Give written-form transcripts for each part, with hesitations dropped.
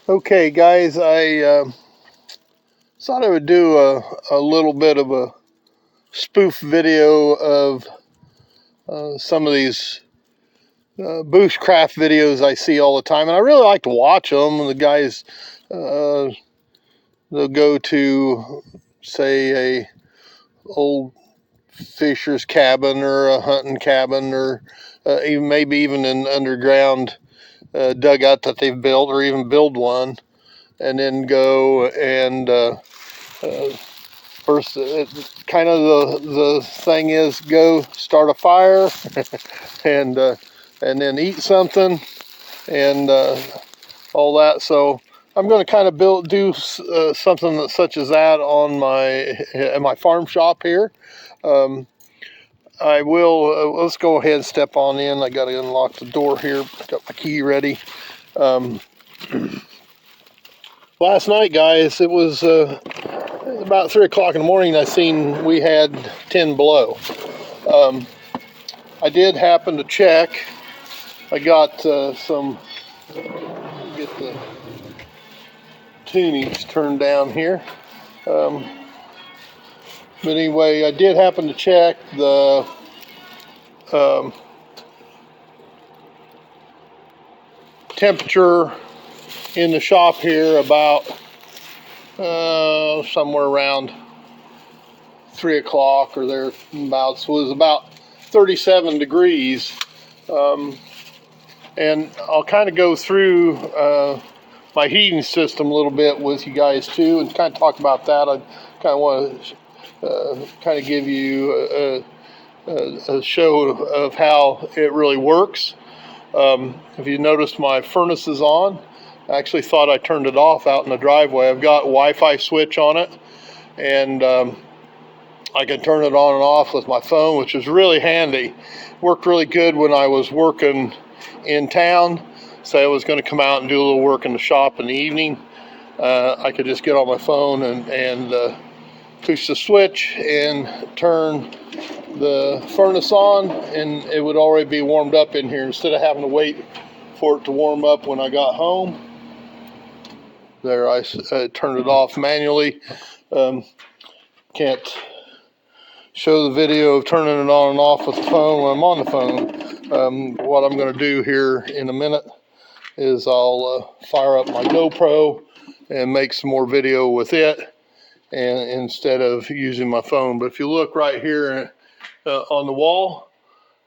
Okay guys, I thought I would do a little bit of a spoof video of some of these bushcraft videos I see all the time, and I really like to watch them. The guys, they'll go to, say, a old fisher's cabin or a hunting cabin, or maybe even an underground dugout that they've built, or even build one, and then go and first, kind of the thing is go start a fire and then eat something and all that. So I'm going to kind of do something such as that on my farm shop here. I will. Let's go ahead and step on in. I got to unlock the door here. Got my key ready. Last night, guys, it was about 3 o'clock in the morning. I seen we had 10 below. I did happen to check. I got some. Get the tunings turned down here. But anyway, I did happen to check the temperature in the shop here about somewhere around 3 o'clock or thereabouts, was about 37 degrees. And I'll kind of go through my heating system a little bit with you guys too, and kind of talk about that. I kind of want to kind of give you a show of how it really works. If you notice, my furnace is on. I actually thought I turned it off out in the driveway. I've got a Wi-Fi switch on it, and I can turn it on and off with my phone, which is really handy. Worked really good when I was working in town. Say I was going to come out and do a little work in the shop in the evening. I could just get on my phone and push the switch and turn the furnace on, and it would already be warmed up in here instead of having to wait for it to warm up when I got home. There, I turned it off manually. Can't show the video of turning it on and off with the phone when I'm on the phone. What I'm going to do here in a minute is I'll fire up my GoPro and make some more video with it, and instead of using my phone. But if you look right here on the wall,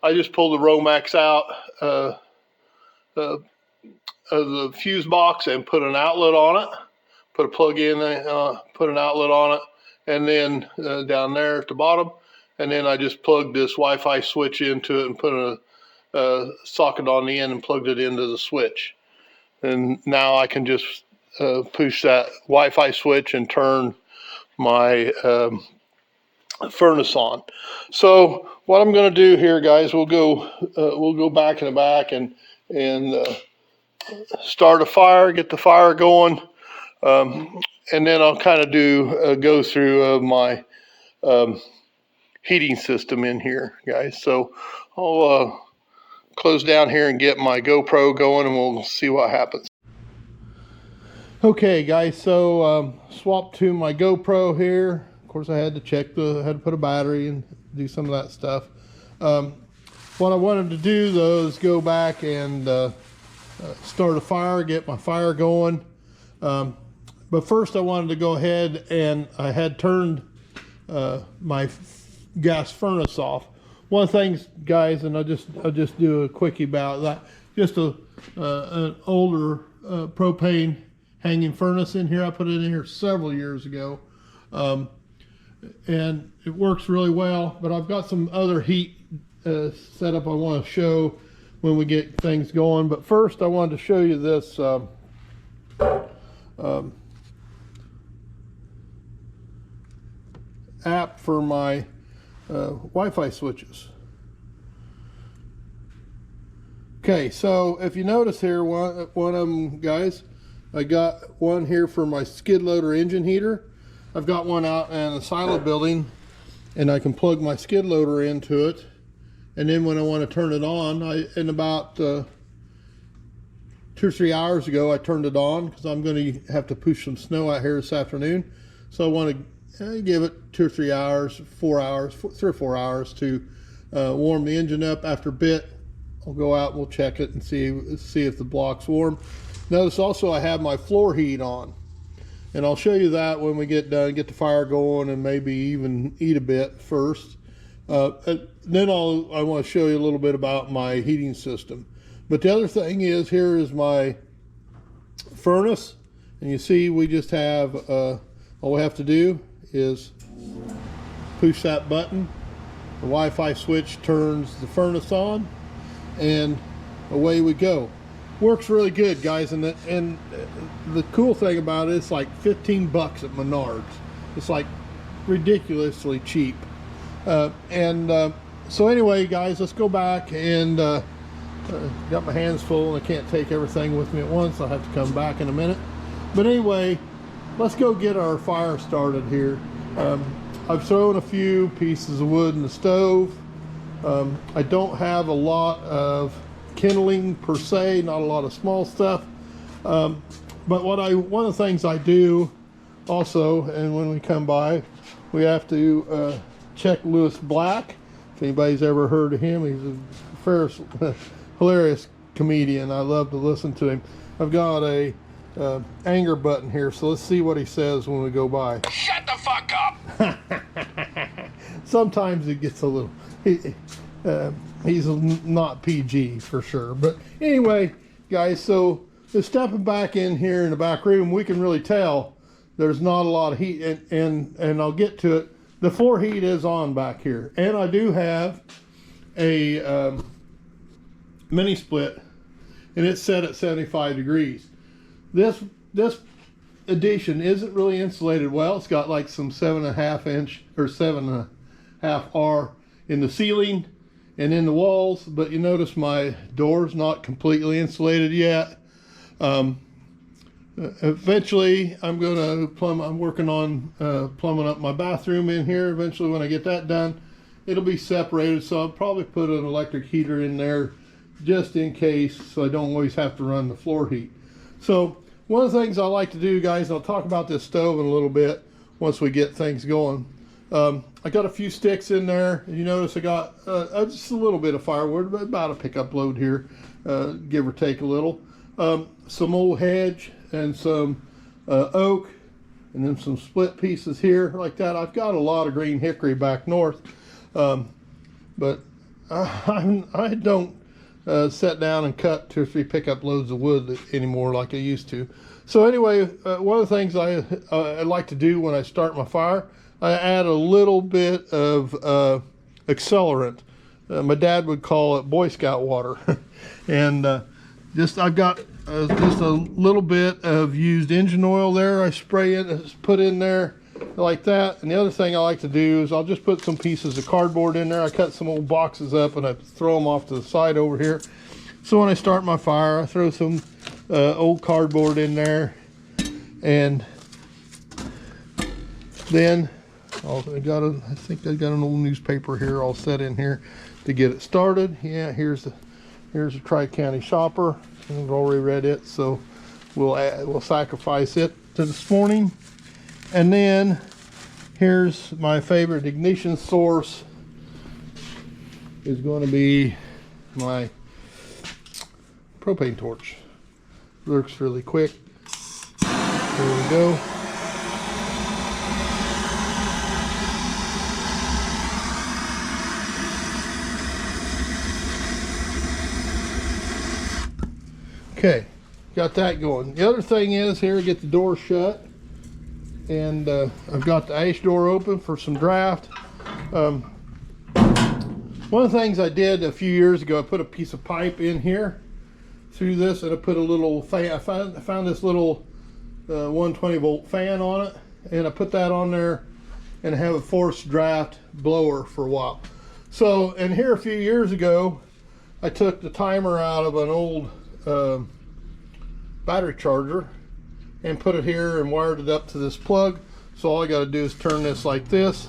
I just pulled the Romex out of the fuse box and put an outlet on it, put a plug in, put an outlet on it, and then down there at the bottom, and then I just plugged this Wi-Fi switch into it and put a socket on the end and plugged it into the switch. And now I can just push that Wi-Fi switch and turn my furnace on. So what I'm going to do here, guys, we'll go back in the back and start a fire, get the fire going, and then I'll kind of do a go through of my heating system in here, guys. So I'll close down here and get my GoPro going, and we'll see what happens. Okay, guys, so swap to my GoPro here. Of course, I had to check had to put a battery and do some of that stuff. What I wanted to do though is go back and start a fire, get my fire going. But first I wanted to go ahead, and I had turned my gas furnace off. One of the things, guys, and I'll just do a quickie about that. Just an older propane hanging furnace in here. I put it in here several years ago, and it works really well. But I've got some other heat setup I want to show when we get things going. But first I wanted to show you this app for my Wi-Fi switches. Okay, so if you notice here, one of them, guys, I got one here for my skid loader engine heater. I've got one out in the silo building, and I can plug my skid loader into it, and then when I want to turn it on, in about 2 2 or 3 hours ago I turned it on because I'm going to have to push some snow out here this afternoon. So I want to give it 2 or 3 hours, 4 hours, 3 or 4 hours to warm the engine up. After a bit, I'll go out and we'll check it and see if the block's warm. Notice also I have my floor heat on, and I'll show you that when we get done, get the fire going, and maybe even eat a bit first. Then I want to show you a little bit about my heating system. But the other thing is, here is my furnace, and you see we just have, all we have to do is push that button. The Wi-Fi switch turns the furnace on, and away we go. Works really good, guys, and the cool thing about it, it's like 15 bucks at Menards. It's like ridiculously cheap. So anyway, guys, let's go back, and got my hands full and I can't take everything with me at once. I'll have to come back in a minute. But anyway, let's go get our fire started here. I've thrown a few pieces of wood in the stove. I don't have a lot of kindling per se, not a lot of small stuff. But one of the things I do also, and when we come by, we have to check Lewis Black. If anybody's ever heard of him, he's a hilarious comedian. I love to listen to him. I've got a anger button here, so let's see what he says when we go by. Shut the fuck up! Sometimes it gets a little, he's not PG for sure. But anyway, guys, so just stepping back in here in the back room, we can really tell there's not a lot of heat, and I'll get to it. The floor heat is on back here, and I do have a mini split, and it's set at 75 degrees. This edition isn't really insulated well. It's got like some 7.5 inch or 7.5 R in the ceiling and in the walls, but you notice my door's not completely insulated yet. Eventually I'm working on plumbing up my bathroom in here. Eventually, when I get that done, it'll be separated, so I'll probably put an electric heater in there just in case, so I don't always have to run the floor heat. So one of the things I like to do, guys, and I'll talk about this stove in a little bit once we get things going. I got a few sticks in there. You notice I got just a little bit of firewood, but about a pickup load here, give or take a little. Some old hedge and some oak, and then some split pieces here like that. I've got a lot of green hickory back north, but I don't sit down and cut 2 or 3 pickup loads of wood anymore like I used to. So anyway, one of the things I like to do when I start my fire, I add a little bit of accelerant. My dad would call it Boy Scout water. And I've got just a little bit of used engine oil there. I spray it, put in there like that. And the other thing I like to do is I'll just put some pieces of cardboard in there. I cut some old boxes up and I throw them off to the side over here. So when I start my fire, I throw some old cardboard in there, and then I think I got an old newspaper here all set in here to get it started. Yeah, here's a Tri-County Shopper. I've already read it, so we'll sacrifice it to this morning. And then here's my favorite ignition source, is going to be my propane torch. Works really quick. There we go. Okay, got that going. The other thing is, here, get the door shut, and I've got the ash door open for some draft. One of the things I did a few years ago, I put a piece of pipe in here through this, and I put a little fan. I found this little 120 volt fan on it, and I put that on there and have a forced draft blower for a while. So, and here a few years ago, I took the timer out of an old battery charger and put it here and wired it up to this plug. So all I got to do is turn this like this.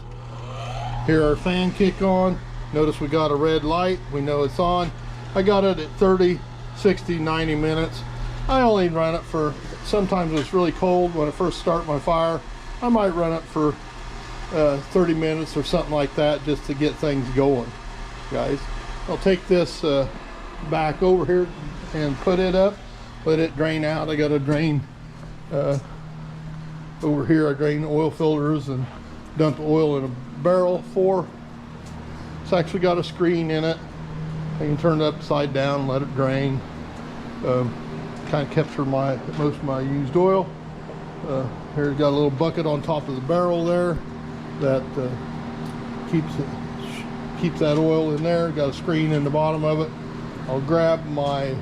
Hear our fan kick on. Notice we got a red light. We know it's on. I got it at 30, 60, 90 minutes. I only run it for, sometimes when it's really cold, when I first start my fire, I might run it for 30 minutes or something like that, just to get things going, guys. I'll take this back over here and put it up, let it drain out. I got to drain over here. I drain oil filters and dump oil in a barrel for. It's actually got a screen in it. I can turn it upside down and let it drain. Kind of capture most of my used oil. Here's got a little bucket on top of the barrel there that keeps that oil in there. Got a screen in the bottom of it. I'll grab my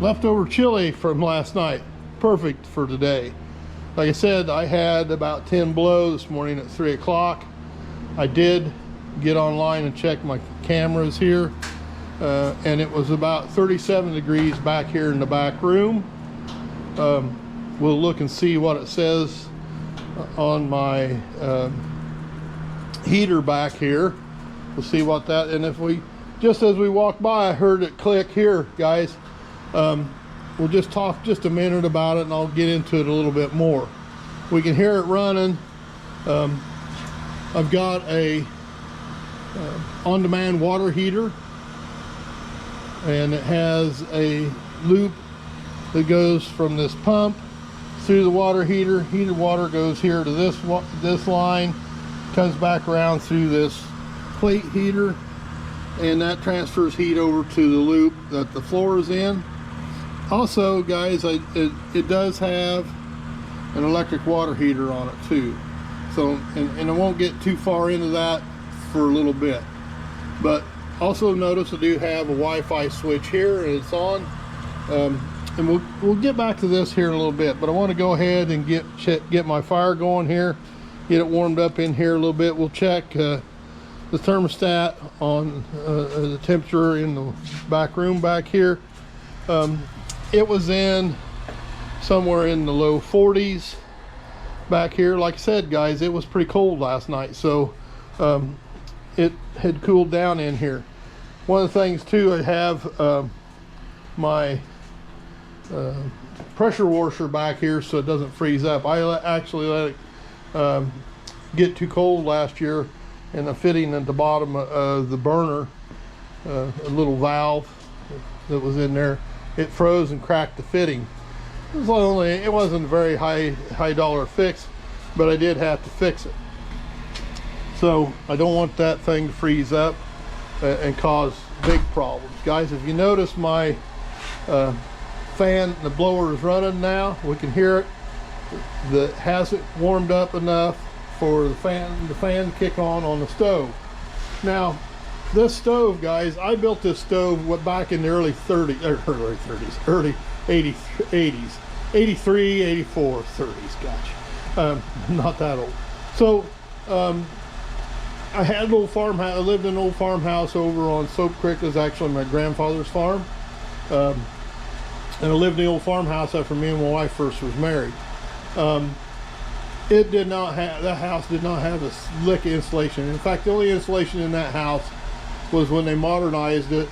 leftover chili from last night. Perfect for today. Like I said, I had about 10 below this morning at 3 o'clock. I did get online and check my cameras here, and it was about 37 degrees back here in the back room. We'll look and see what it says on my heater back here. We'll see what that, and if we, just as we walk by, I heard it click here, guys. We'll just talk just a minute about it and I'll get into it a little bit more. We can hear it running. I've got a on-demand water heater, and it has a loop that goes from this pump through the water heater. Heated water goes here to this line, comes back around through this plate heater, and that transfers heat over to the loop that the floor is in. Also, guys, it does have an electric water heater on it too. So, and I won't get too far into that for a little bit. But also notice I do have a Wi-Fi switch here, and it's on. And we'll get back to this here in a little bit. But I want to go ahead and get my fire going here, get it warmed up in here a little bit. We'll check the thermostat on the temperature in the back room back here. It was in somewhere in the low 40s back here. Like I said, guys, it was pretty cold last night, so it had cooled down in here. One of the things too, I have my pressure washer back here so it doesn't freeze up. I actually let it get too cold last year, and the fitting at the bottom of the burner, a little valve that was in there, it froze and cracked the fitting. It wasn't a very high dollar fix, but I did have to fix it. So I don't want that thing to freeze up and cause big problems. Guys, if you notice my fan, the blower is running now. We can hear it. That hasn't warmed up enough for the fan to kick on the stove. Now, this stove, guys, I built this stove back in the early 80s, 83, 84, 30s, gosh. Not that old. So, I had an old farmhouse. I lived in an old farmhouse over on Soap Creek. It was actually my grandfather's farm. And I lived in the old farmhouse after me and my wife first was married. That house did not have a lick of insulation. In fact, the only insulation in that house was when they modernized it,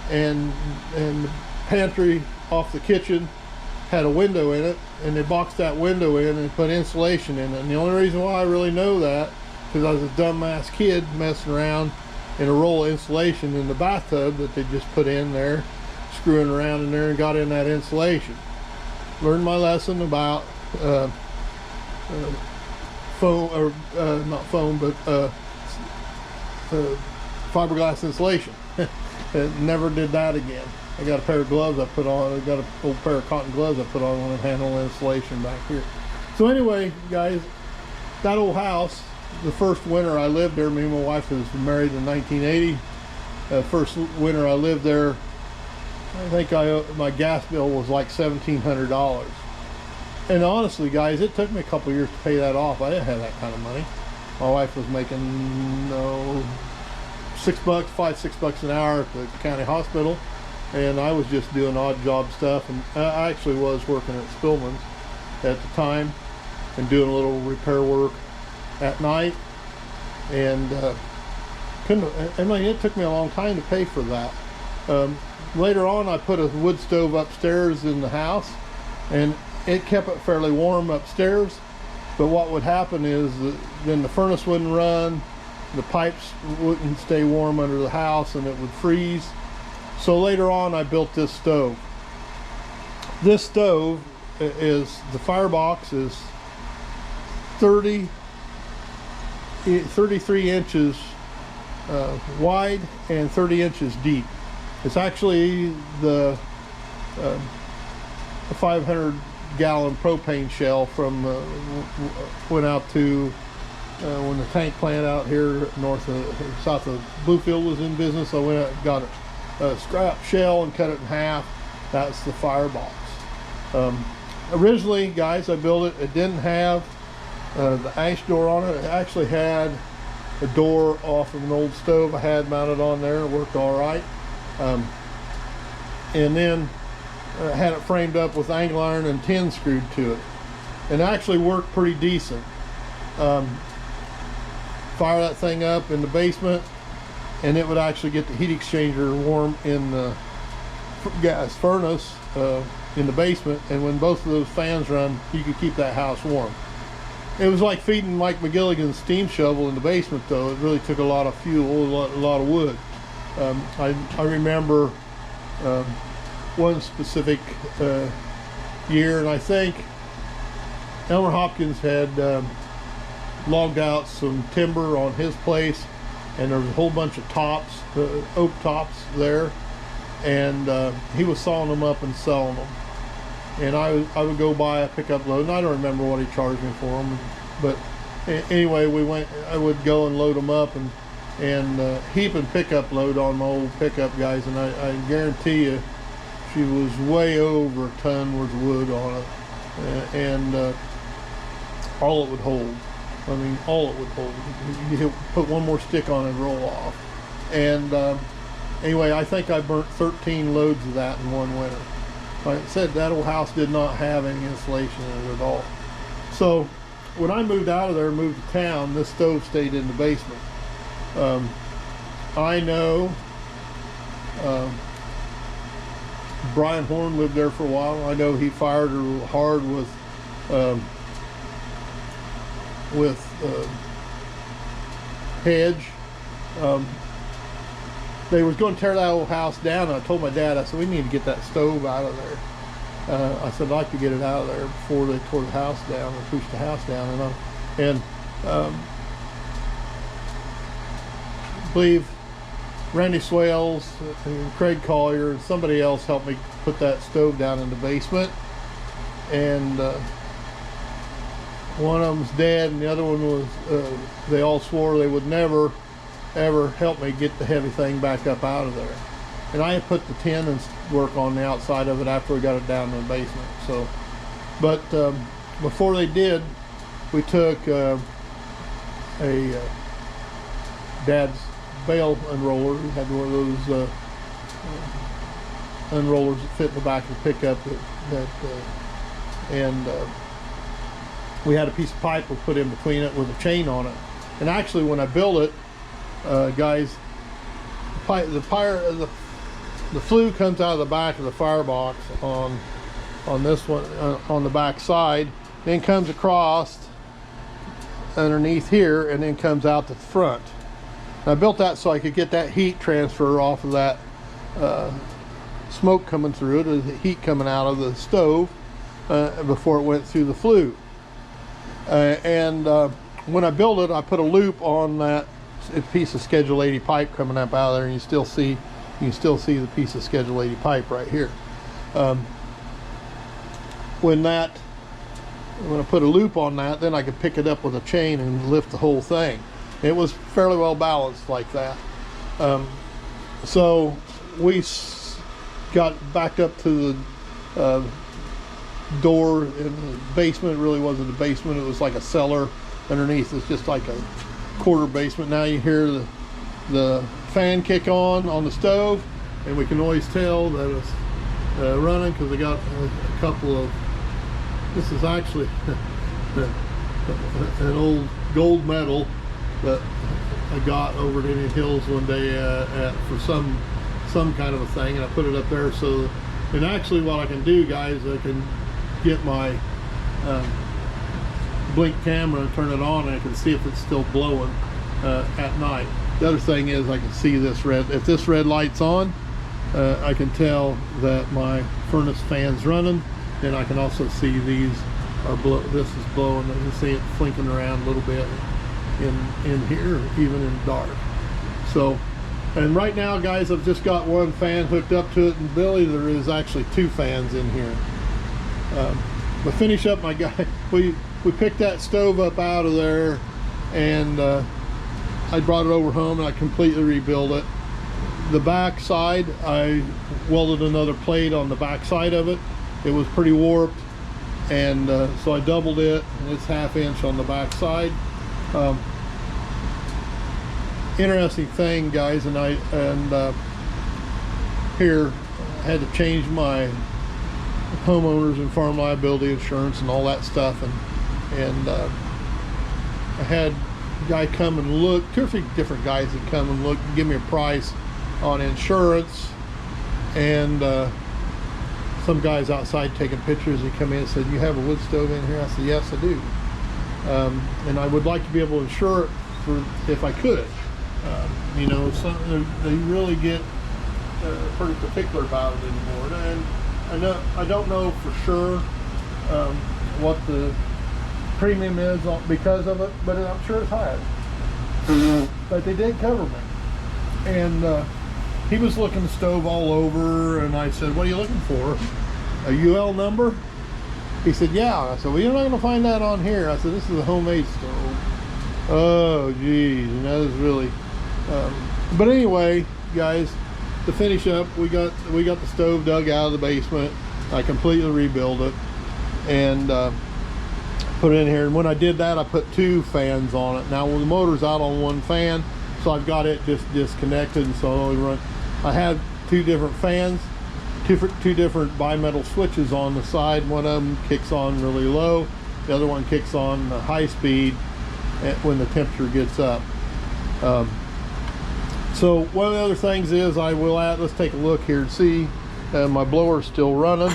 and the pantry off the kitchen had a window in it, and they boxed that window in and put insulation in it. And the only reason why I really know that, because I was a dumbass kid messing around in a roll of insulation in the bathtub that they just put in there, screwing around in there, and got in that insulation. Learned my lesson about foam, or not foam, but fiberglass insulation. Never did that again. I got a pair of gloves I put on. I got an old pair of cotton gloves I put on when I handle insulation back here. So anyway, guys, that old house, the first winter I lived there, me and my wife was married in 1980. First winter I lived there, I think my gas bill was like $1,700. And honestly, guys, it took me a couple years to pay that off. I didn't have that kind of money. My wife was making $5-6 an hour at the county hospital, and I was just doing odd job stuff. And I actually was working at Spillman's at the time and doing a little repair work at night, and it took me a long time to pay for that. Later on, I put a wood stove upstairs in the house, and it kept it fairly warm upstairs. But what would happen is that then the furnace wouldn't run, the pipes wouldn't stay warm under the house, and it would freeze. So later on, I built this stove. This stove is, the firebox is 33 inches wide and 30 inches deep. It's actually the 500-gallon propane shell from went out to when the tank plant out here south of Bluefield was in business. I went out and got a scrap shell and cut it in half. That's the firebox. Originally, guys, I built it. It didn't have the ash door on it. It actually had a door off of an old stove I had mounted on there. It worked all right. And then I had it framed up with angle iron and tin screwed to it. And actually worked pretty decent. Fire that thing up in the basement, and it would actually get the heat exchanger warm in the gas furnace in the basement. And when both of those fans run, you could keep that house warm. It was like feeding Mike McGilligan's steam shovel in the basement, though. It really took a lot of fuel, a lot of wood. I remember one specific year, and I think Elmer Hopkins had logged out some timber on his place, and there was a whole bunch of tops, oak tops there, and he was sawing them up and selling them. And I would go by a pickup load, and I don't remember what he charged me for them, but anyway, I would go and load them up and heap and pickup load on my old pickup, guys, and I guarantee you she was way over a ton worth of wood on it, and all it would hold. I mean, all it would hold. You put one more stick on it and roll off. And anyway, I think I burnt 13 loads of that in one winter. Like I said, that old house did not have any insulation in it at all. So when I moved out of there and moved to town, this stove stayed in the basement. I know Brian Horn lived there for a while. I know he fired her hard with hedge. They was going to tear that old house down, and I told my dad, I said, we need to get that stove out of there. I said, I'd like to get it out of there before they tore the house down or pushed the house down. And I believe Randy Swales and Craig Collier and somebody else helped me put that stove down in the basement. And one of them's dead, and the other one was, they all swore they would never ever help me get the heavy thing back up out of there. And I had put the tin and work on the outside of it after we got it down in the basement. So, but before they did, we took Dad's bale unroller. We had one of those unrollers that fit in the back of the pickup and we had a piece of pipe we put in between it with a chain on it. And actually, when I built it, guys, the flue comes out of the back of the firebox on this one, on the back side, then comes across underneath here, and then comes out the front. And I built that so I could get that heat transfer off of that smoke coming through it, or the heat coming out of the stove before it went through the flue. When I built it, I put a loop on that piece of Schedule 80 pipe coming up out of there, and you can still see the piece of Schedule 80 pipe right here. When I put a loop on that, then I could pick it up with a chain and lift the whole thing. It was fairly well balanced like that. So we got backed up to the door in the basement. It really wasn't a basement, it was like a cellar underneath. It's just like a quarter basement. Now you hear the fan kick on the stove, and we can always tell that it's running because I got a couple of, this is actually an old gold medal that I got over at Indian Hills one day for some some kind of a thing, and I put it up there. So, and actually what I can do, guys, I can get my blink camera and turn it on, and I can see if it's still blowing at night. The other thing is I can see this red. If this red light's on, I can tell that my furnace fan's running. Then I can also see these are this is blowing. I can see it flinking around a little bit in here, even in dark. So, and right now, guys, I've just got one fan hooked up to it, and Billy, there is actually 2 fans in here. But finish up my guy. We picked that stove up out of there, and I brought it over home and I completely rebuilt it. The back side, I welded another plate on the back side of it. It was pretty warped, and so I doubled it, and it's 1/2 inch on the back side. Interesting thing, guys, and here I had to change my homeowners and farm liability insurance and all that stuff, and I had a guy come and look, 2 or 3 different guys that come and look and give me a price on insurance, and some guys outside taking pictures. He come in and said, "You have a wood stove in here?" I said, "Yes, I do, and I would like to be able to insure it for if I could." You know, they really get pretty particular about it anymore, and I don't know for sure what the premium is because of it, but I'm sure it's high. But they did cover me, and he was looking the stove all over, and I said, "What are you looking for? A UL number?" He said, "Yeah." I said, "Well, you're not going to find that on here." I said, "This is a homemade stove." Oh, geez, and that is really. But anyway, guys, to finish up, we got the stove dug out of the basement. I completely rebuilt it and put it in here. And when I did that, I put 2 fans on it. Now, when the motor's out on 1 fan, so I've got it just disconnected, and so I only run. I have 2 different fans, 2 different bimetal switches on the side. One of them kicks on really low, the other one kicks on high speed when the temperature gets up. So one of the other things is let's take a look here and see. My blower's still running.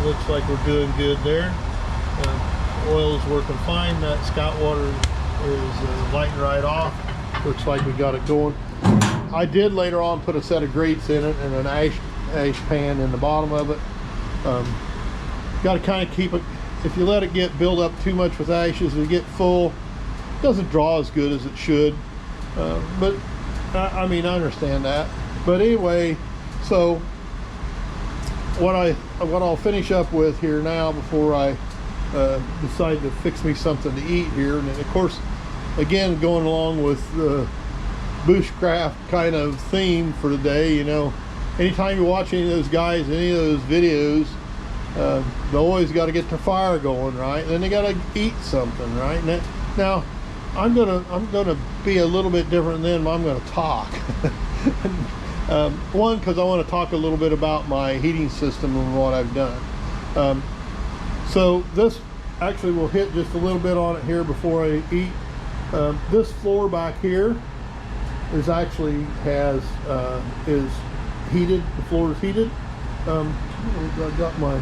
Looks like we're doing good there. Oil is working fine. That scout water is lighting right off. Looks like we got it going. I did later on put a set of grates in it and an ash pan in the bottom of it. Got to kind of keep it. If you let it get build up too much with ashes, it get full. It doesn't draw as good as it should. But I mean, I understand that. But anyway, so what I'll finish up with here now before I decide to fix me something to eat here, and then of course, again, going along with the bushcraft kind of theme for today, you know, anytime you watch any of those guys, any of those videos, they always got to get their fire going, right? And then they got to eat something, right? And now, I'm gonna be a little bit different than I'm gonna talk. One, because I want to talk a little bit about my heating system and what I've done. So this actually will hit just a little bit on it here before I eat. This floor back here is actually is heated. The floor is heated. I got my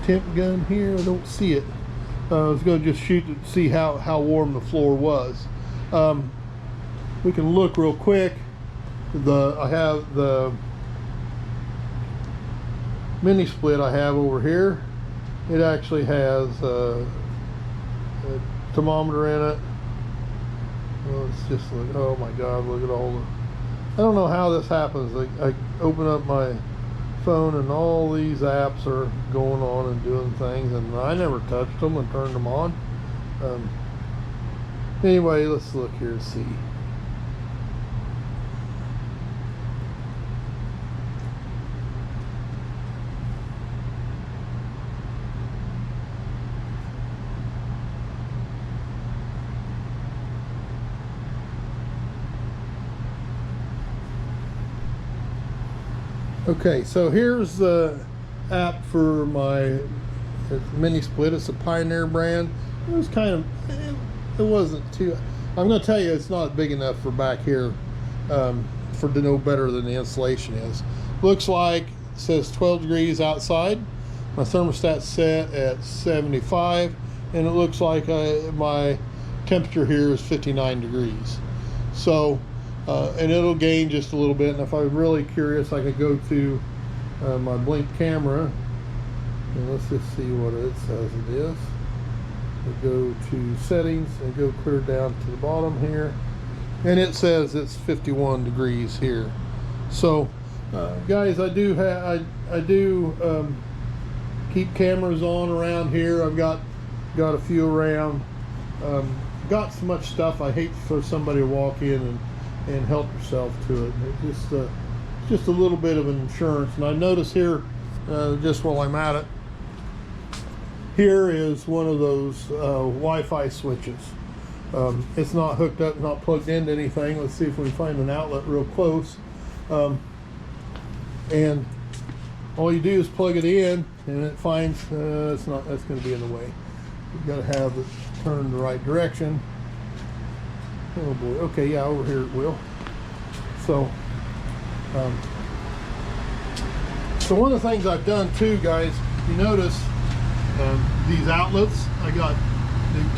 temp gun here. I don't see it. I was going to just shoot to see how warm the floor was. We can look real quick. I have the mini split I have over here. It actually has a thermometer in it. Well, it's just like, oh my God, look at all the. I don't know how this happens. I open up my phone and all these apps are going on and doing things, and I never touched them and turned them on. Anyway, let's look here and see. Okay, so here's the app for my mini split. It's a Pioneer brand. It was kind of, it wasn't too, I'm going to tell you, it's not big enough for back here for to know better than the insulation is. Looks like it says 12 degrees outside. My thermostat's set at 75, and it looks like my temperature here is 59 degrees. So, and it'll gain just a little bit. And if I'm really curious, I could go to my blink camera, and let's just see what it says it is. We go to settings and go clear down to the bottom here, and it says it's 51 degrees here. So, guys, I do keep cameras on around here. I've got a few around. Got so much stuff. I hate for somebody to walk in and help yourself to it. Just a little bit of insurance. And I notice here, just while I'm at it, here is one of those Wi-Fi switches. It's not hooked up, not plugged into anything. Let's see if we can find an outlet real close. And all you do is plug it in, and it finds that's going to be in the way. You've got to have it turned the right direction. Oh boy. Okay, yeah, over here it will. So, so one of the things I've done too, guys, you notice these outlets. I got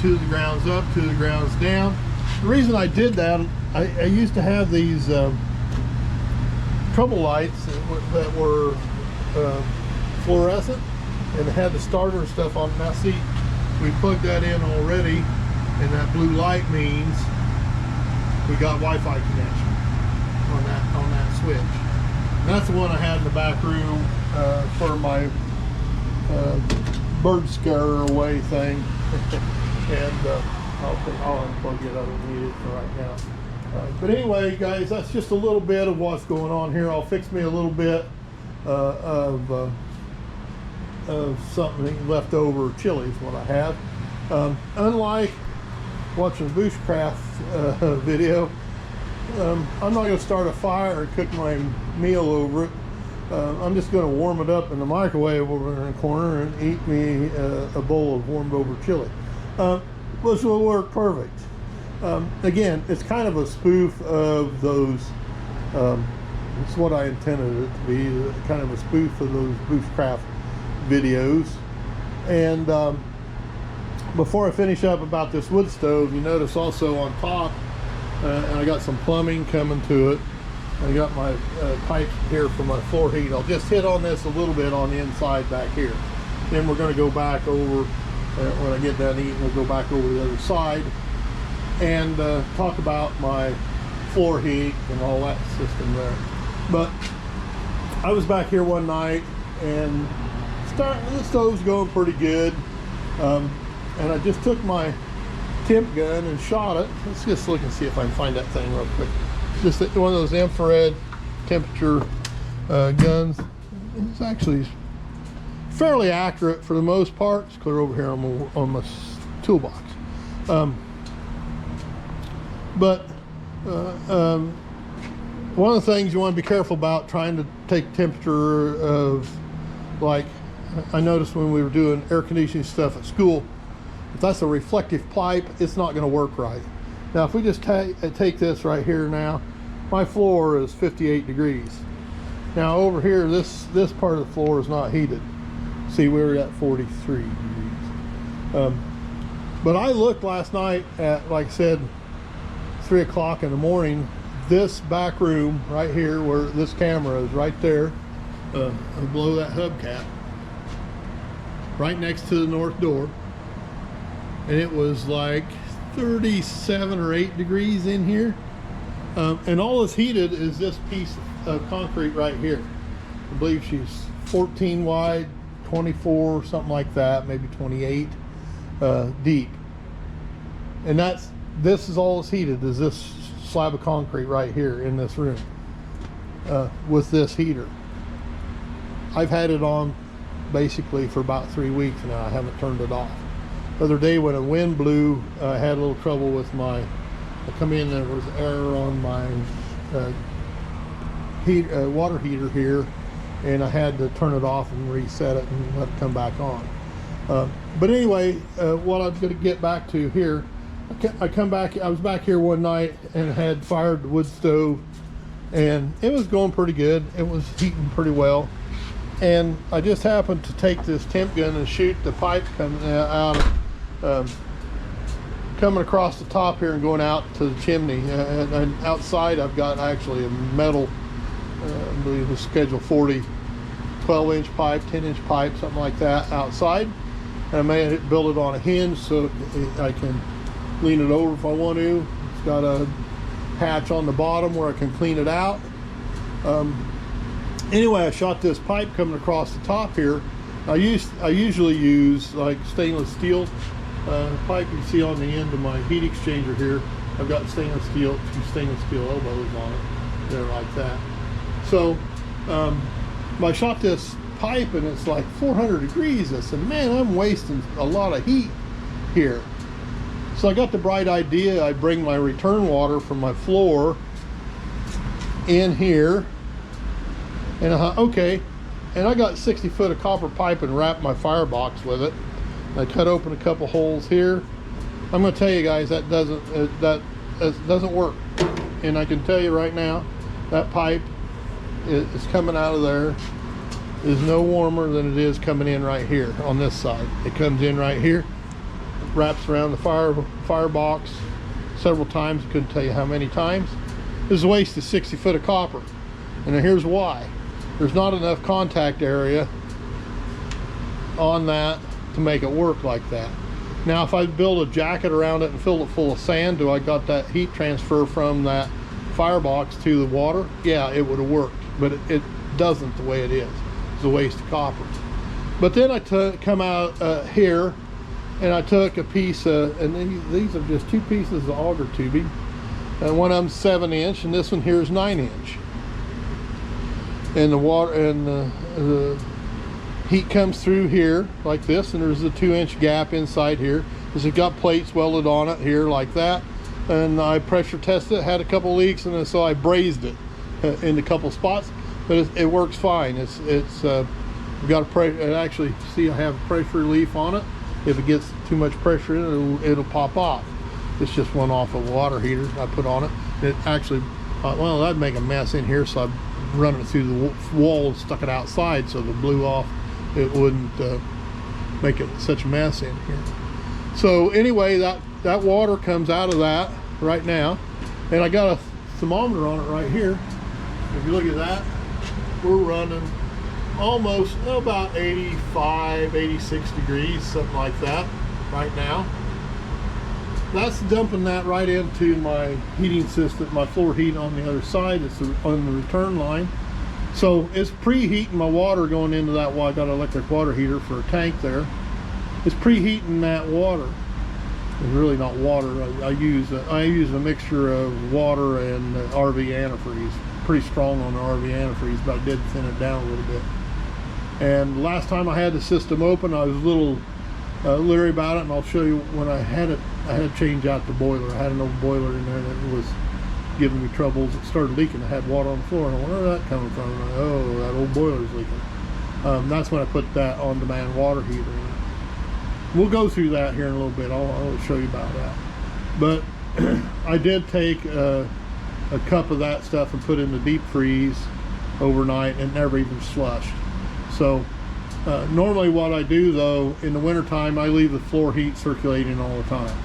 two of the grounds up, two of the grounds down. The reason I did that, I used to have these trouble lights that were fluorescent, and it had the starter and stuff on it. Now see, we plugged that in already, and that blue light means we got Wi-Fi connection on that switch. And that's the one I had in the back room for my bird scare away thing. And I'll unplug it. I don't need it for right now. But anyway, guys, that's just a little bit of what's going on here. I'll fix me a little bit of something leftover chili is what I have. Unlike watching the Bushcraft video, I'm not going to start a fire and cook my meal over it. I'm just going to warm it up in the microwave over in the corner and eat me a bowl of warmed over chili. Which will work perfect. Again, it's kind of a spoof of those, it's what I intended it to be, kind of a spoof of those Bushcraft videos. And before I finish up about this wood stove, you notice also on top, and I got some plumbing coming to it. I got my pipes here for my floor heat. I'll just hit on this a little bit on the inside back here. Then we're going to go back over, when I get done eating, we'll go back over the other side and talk about my floor heat and all that system there. But I was back here one night, and the stove's going pretty good. And I just took my temp gun and shot it. Let's just look and see if I can find that thing real quick. Just one of those infrared temperature guns. It's actually fairly accurate for the most part. It's clear over here on my toolbox. But one of the things you want to be careful about trying to take temperature of, like I noticed when we were doing air conditioning stuff at school, if that's a reflective pipe, it's not going to work right. Now if we just take this right here now, my floor is 58 degrees. Now over here, this part of the floor is not heated. See, we were at 43 degrees. But I looked last night at, like I said, 3 o'clock in the morning. This back room right here, where this camera is right there, below that hubcap, right next to the north door, and it was like 37 or 8 degrees in here. And all that's heated is this piece of concrete right here. I believe she's 14 wide, 24, something like that, maybe 28 deep. And this is all that's heated, is this slab of concrete right here in this room with this heater. I've had it on basically for about 3 weeks now. I haven't turned it off. The other day when a wind blew, I had a little trouble with I come in, there was air on my water heater here, and I had to turn it off and reset it and let it come back on. But anyway, what I'm going to get back to here, I come back, I was back here one night and had fired the wood stove, and it was going pretty good. It was heating pretty well. And I just happened to take this temp gun and shoot the pipe coming out, coming across the top here and going out to the chimney. And outside I've got actually a metal, I believe it's Schedule 40, 12-inch pipe, 10-inch pipe, something like that outside. And I made it, build it on a hinge so I can lean it over if I want to. It's got a hatch on the bottom where I can clean it out. Anyway, I shot this pipe coming across the top here. I usually use like stainless steel pipe. You see on the end of my heat exchanger here, I've got stainless steel, 2 stainless steel elbows on it. They're like that. So I shot this pipe and it's like 400 degrees. I said, man, I'm wasting a lot of heat here. So I got the bright idea. I bring my return water from my floor in here, and okay, and I got 60 foot of copper pipe and wrapped my firebox with it. I cut open a couple holes here. I'm going to tell you guys that doesn't work, and I can tell you right now that pipe is coming out of there is no warmer than it is coming in right here on this side. It comes in right here, wraps around the firebox several times. I couldn't tell you how many times. This is a waste of 60 foot of copper, and here's why. There's not enough contact area on that to make it work like that. Now if I build a jacket around it and fill it full of sand, do I got that heat transfer from that firebox to the water? Yeah, it would have worked, but it doesn't the way it is. It's a waste of copper. But then I come out here, and I took a piece and these are just 2 pieces of auger tubing, and one of them's 7-inch and this one here is 9-inch. And the water and the heat comes through here like this, and there's a 2-inch gap inside here. This has got plates welded on it here like that, and I pressure tested it, had a couple leaks, and so I brazed it in a couple spots, but it works fine. We've got a pressure. Actually, see, I have pressure relief on it. If it gets too much pressure in it, it'll pop off. It's just one off a water heater I put on it. It actually, well, that'd make a mess in here, so I run it through the wall and stuck it outside so if it blew off, it wouldn't make it such a mess in here. So anyway, that water comes out of that right now, and I got a thermometer on it right here. If you look at that, we're running almost about 85, 86 degrees, something like that right now. That's dumping that right into my heating system, my floor heat on the other side. It's on the return line. So it's preheating my water going into that. Well, I got an electric water heater for a tank there. It's preheating that water. It's really not water. I use a mixture of water and RV antifreeze. Pretty strong on the RV antifreeze, but I did thin it down a little bit. And last time I had the system open, I was a little leery about it, and I'll show you when I had it. I had to change out the boiler. I had an old boiler in there that was giving me troubles. It started leaking. I had water on the floor, and I went, where's that coming from? And oh, that old boiler's leaking. That's when I put that on-demand water heater in. We'll go through that here in a little bit. I'll show you about that. But I did take a cup of that stuff and put it in the deep freeze overnight and never even slushed. So normally what I do though in the wintertime, I leave the floor heat circulating all the time.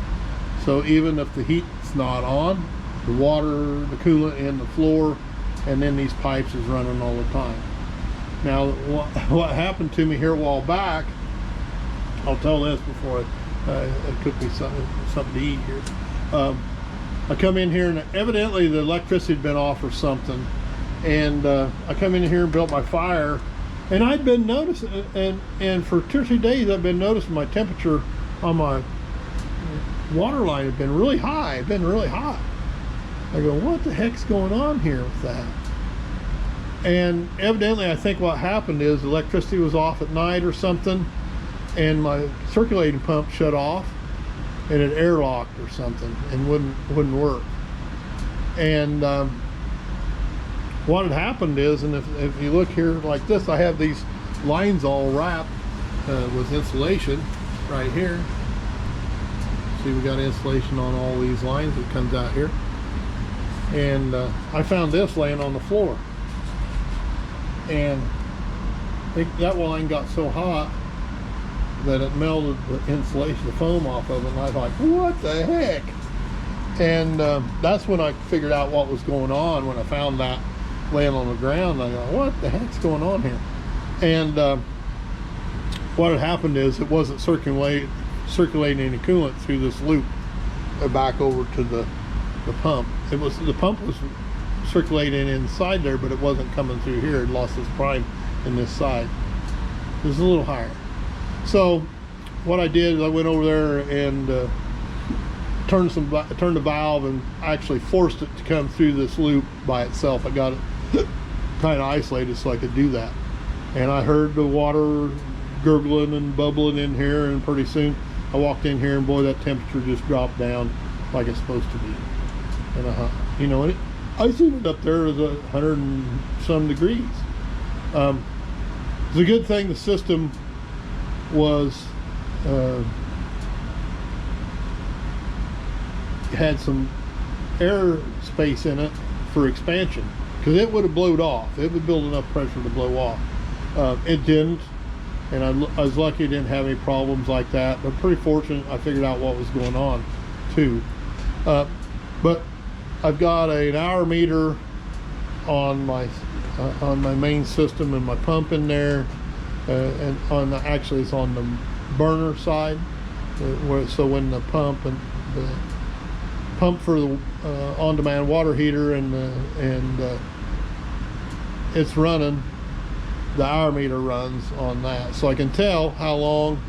So even if the heat's not on, the water, the coolant in the floor, and then these pipes is running all the time. Now what happened to me here a while back, I'll tell this before I cook me something to eat here. I come in here and evidently the electricity had been off or something, and I come in here and built my fire, and I'd been noticing, and for 2 or 3 days I've been noticing my temperature on my water line had been really high. It'd been really hot. I go, what the heck's going on here with that? And evidently I think what happened is electricity was off at night or something, and my circulating pump shut off, and it airlocked or something and wouldn't work. And what had happened is, and if you look here like this, I have these lines all wrapped with insulation right here. see we got insulation on all these lines that comes out here. And I found this laying on the floor, and that line got so hot that it melted the insulation, the foam off of it, and I was like, what the heck? And that's when I figured out what was going on, when I found that laying on the ground. I go, what the heck's going on here? And what had happened is it wasn't circulating any coolant through this loop back over to the pump. The pump was circulating inside there, but it wasn't coming through here. It lost its prime in this side. It was a little higher. So what I did is I went over there and turned the valve and actually forced it to come through this loop by itself. I got it kind of isolated so I could do that. And I heard the water gurgling and bubbling in here, and pretty soon I walked in here, and boy, that temperature just dropped down like it's supposed to be. And you know, I seen it up there as 100 and some degrees. It's a good thing the system was had some air space in it for expansion, because it would have blowed off. It would build enough pressure to blow off. It didn't, and I was lucky it didn't have any problems like that, but pretty fortunate I figured out what was going on too. But I've got an hour meter on my main system and my pump in there, and actually it's on the burner side, so when the pump for the on-demand water heater and it's running, the hour meter runs on that, so I can tell how long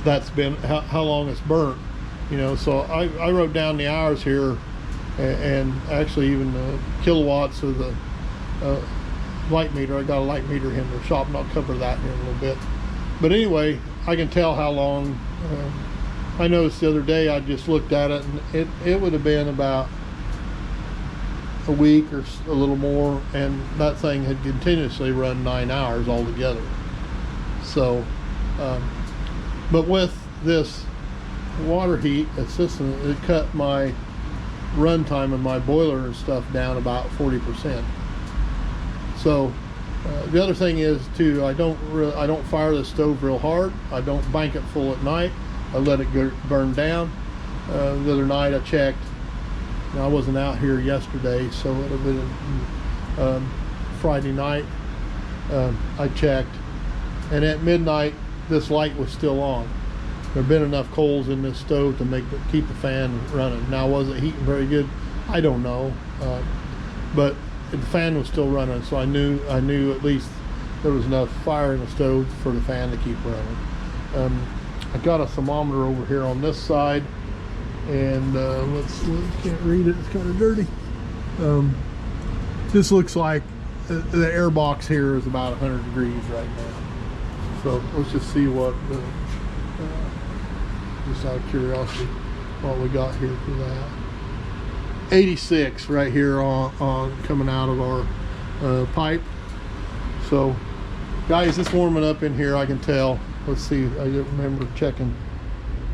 that's been, how long it's burnt, you know. So I wrote down the hours here, and actually even the kilowatts of the light meter. I got a light meter in the shop, and I'll cover that in a little bit. But anyway, I can tell how long. I noticed the other day, I just looked at it, and it would have been about a week or a little more, and that thing had continuously run 9 hours altogether. So but with this water heat system, it cut my run time of my boiler and stuff down about 40%. So the other thing is too, I don't fire the stove real hard. I don't bank it full at night. I let it burn down. The other night I checked. I wasn't out here yesterday, so it would have been Friday night. I checked, and at midnight this light was still on. There had been enough coals in this stove to keep the fan running. Now, was it heating very good? I don't know, but the fan was still running, so I knew at least there was enough fire in the stove for the fan to keep running. I got a thermometer over here on this side, and let's can't read it, it's kind of dirty. This looks like the air box here is about 100 degrees right now. So let's just see what, just out of curiosity, what we got here for that. 86 right here on coming out of our pipe. So guys, it's warming up in here, I can tell. Let's see, I remember checking.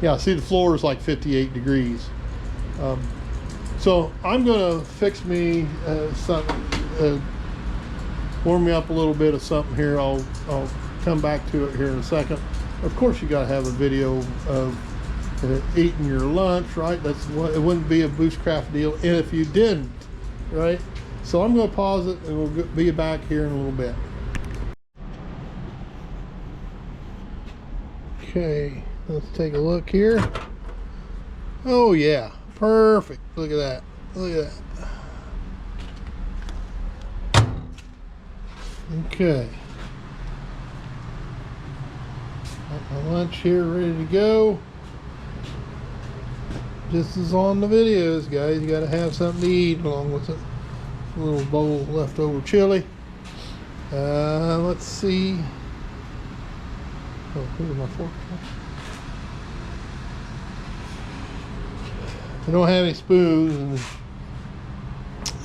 Yeah, see, the floor is like 58 degrees. So I'm gonna fix me something, warm me up a little bit of something here. I'll come back to it here in a second. Of course, you gotta have a video of eating your lunch, right? That's what, it wouldn't be a Bushcraft deal if you didn't, right? So I'm gonna pause it, and we'll be back here in a little bit. Okay, let's take a look here. Oh yeah, perfect. Look at that. Look at that. Okay. Got my lunch here ready to go. Just as on the videos, guys, you gotta have something to eat along with it. A little bowl of leftover chili. Let's see. Oh, here's my fork. I don't have any spoons, and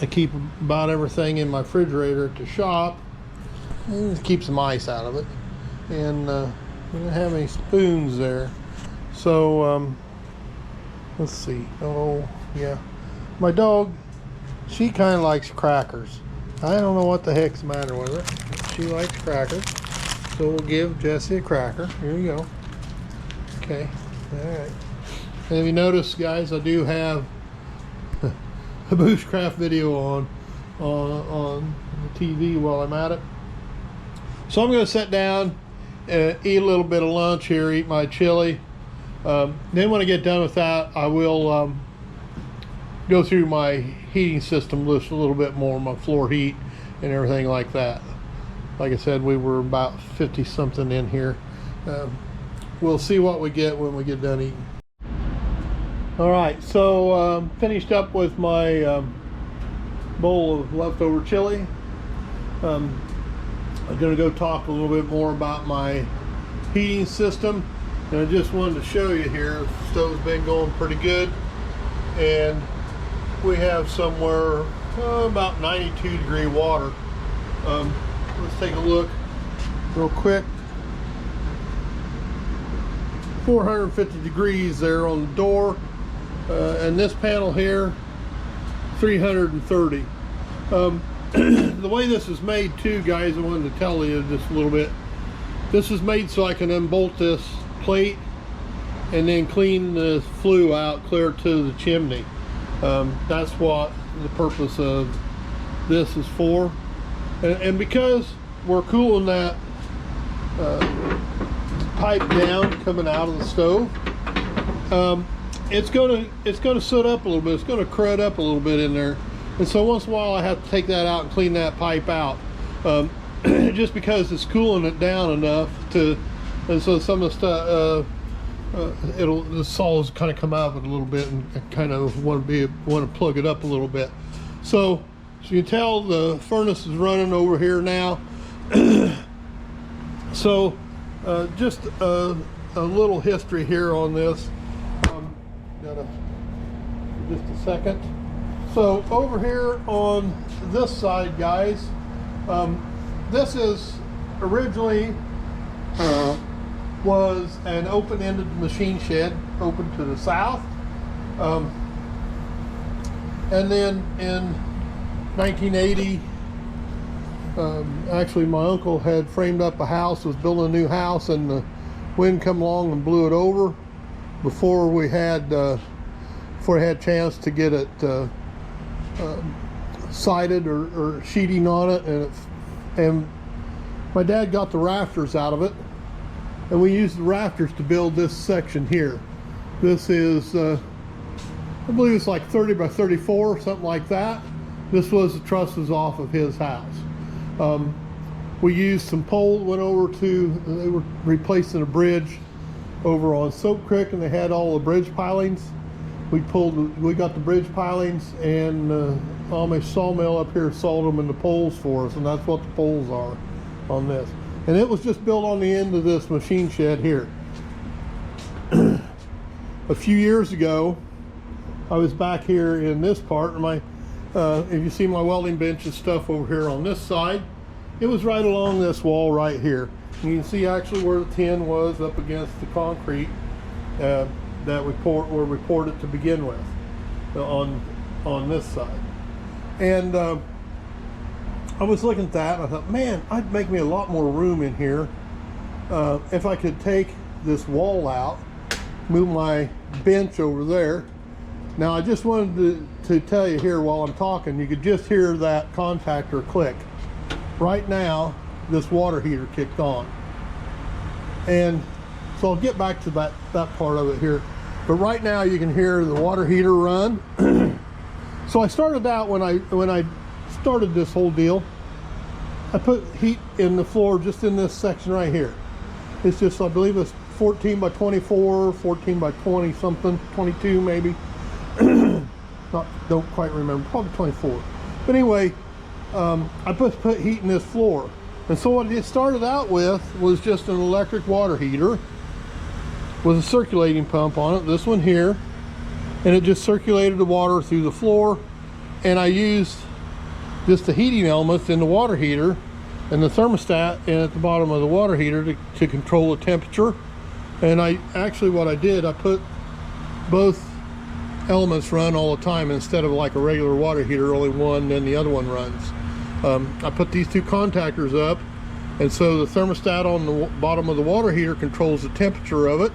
I keep about everything in my refrigerator at the shop, and keep some ice out of it. And we don't have any spoons there, So let's see. Oh yeah, my dog, she kind of likes crackers. I don't know what the heck's the matter with her. She likes crackers, so we'll give Jessie a cracker. Here you go. Okay, all right. And if you notice, guys, I do have a Bushcraft video on the TV while I'm at it. So I'm going to sit down, eat a little bit of lunch here, eat my chili. Then when I get done with that, I will go through my heating system list a little bit more, my floor heat and everything like that. Like I said, we were about 50 something in here. We'll see what we get when we get done eating. All right, so finished up with my bowl of leftover chili. I'm going to go talk a little bit more about my heating system. And I just wanted to show you here, the stove's been going pretty good. And we have somewhere about 92 degree water. Let's take a look real quick. 450 degrees there on the door. And this panel here, 330. The way this is made too, guys, I wanted to tell you just a little bit. This is made so I can unbolt this plate and then clean the flue out clear to the chimney. That's what the purpose of this is for. And because we're cooling that pipe down coming out of the stove, it's gonna soot up a little bit. It's gonna crud up a little bit in there, and so once in a while I have to take that out and clean that pipe out, just because it's cooling it down enough to, and so some of the stuff the saws kind of come out of it a little bit and kind of want to plug it up a little bit. So you can tell the furnace is running over here now. So just a little history here on this. Just a second. So over here on this side, guys, this is originally was an open-ended machine shed open to the south, and then in 1980, actually my uncle had framed up a house, was building a new house, and the wind come along and blew it over before we had chance to get it sided or sheeting on it, and my dad got the rafters out of it, and we used the rafters to build this section here. This is I believe it's like 30 by 34, something like that. This was the trusses off of his house. We used some poles, went over to, they were replacing a bridge over on Soap Creek, and they had all the bridge pilings. We got the bridge pilings, and Amish sawmill up here sawed them into poles for us, and that's what the poles are on this. And it was just built on the end of this machine shed here. A few years ago, I was back here in this part, and if you see my welding bench and stuff over here on this side, it was right along this wall right here. And you can see actually where the tin was up against the concrete that we poured it to begin with on this side. And I was looking at that, and I thought, man, I'd make me a lot more room in here if I could take this wall out, move my bench over there. Now I just wanted to tell you here while I'm talking, you could just hear that contactor click. Right now, this water heater kicked on. And so I'll get back to that part of it here. But right now you can hear the water heater run. So I started out, when I started this whole deal, I put heat in the floor just in this section right here. It's just, I believe it's 14 by 24, 14 by 20 something, 22 maybe. Don't quite remember, probably 24. But anyway, I put heat in this floor. And so what it started out with was just an electric water heater with a circulating pump on it, this one here, and it just circulated the water through the floor. And I used just the heating elements in the water heater and the thermostat and at the bottom of the water heater to control the temperature And what I did, I put both elements run all the time instead of like a regular water heater, only one, then the other one runs. I put these two contactors up, and so the thermostat on the bottom of the water heater controls the temperature of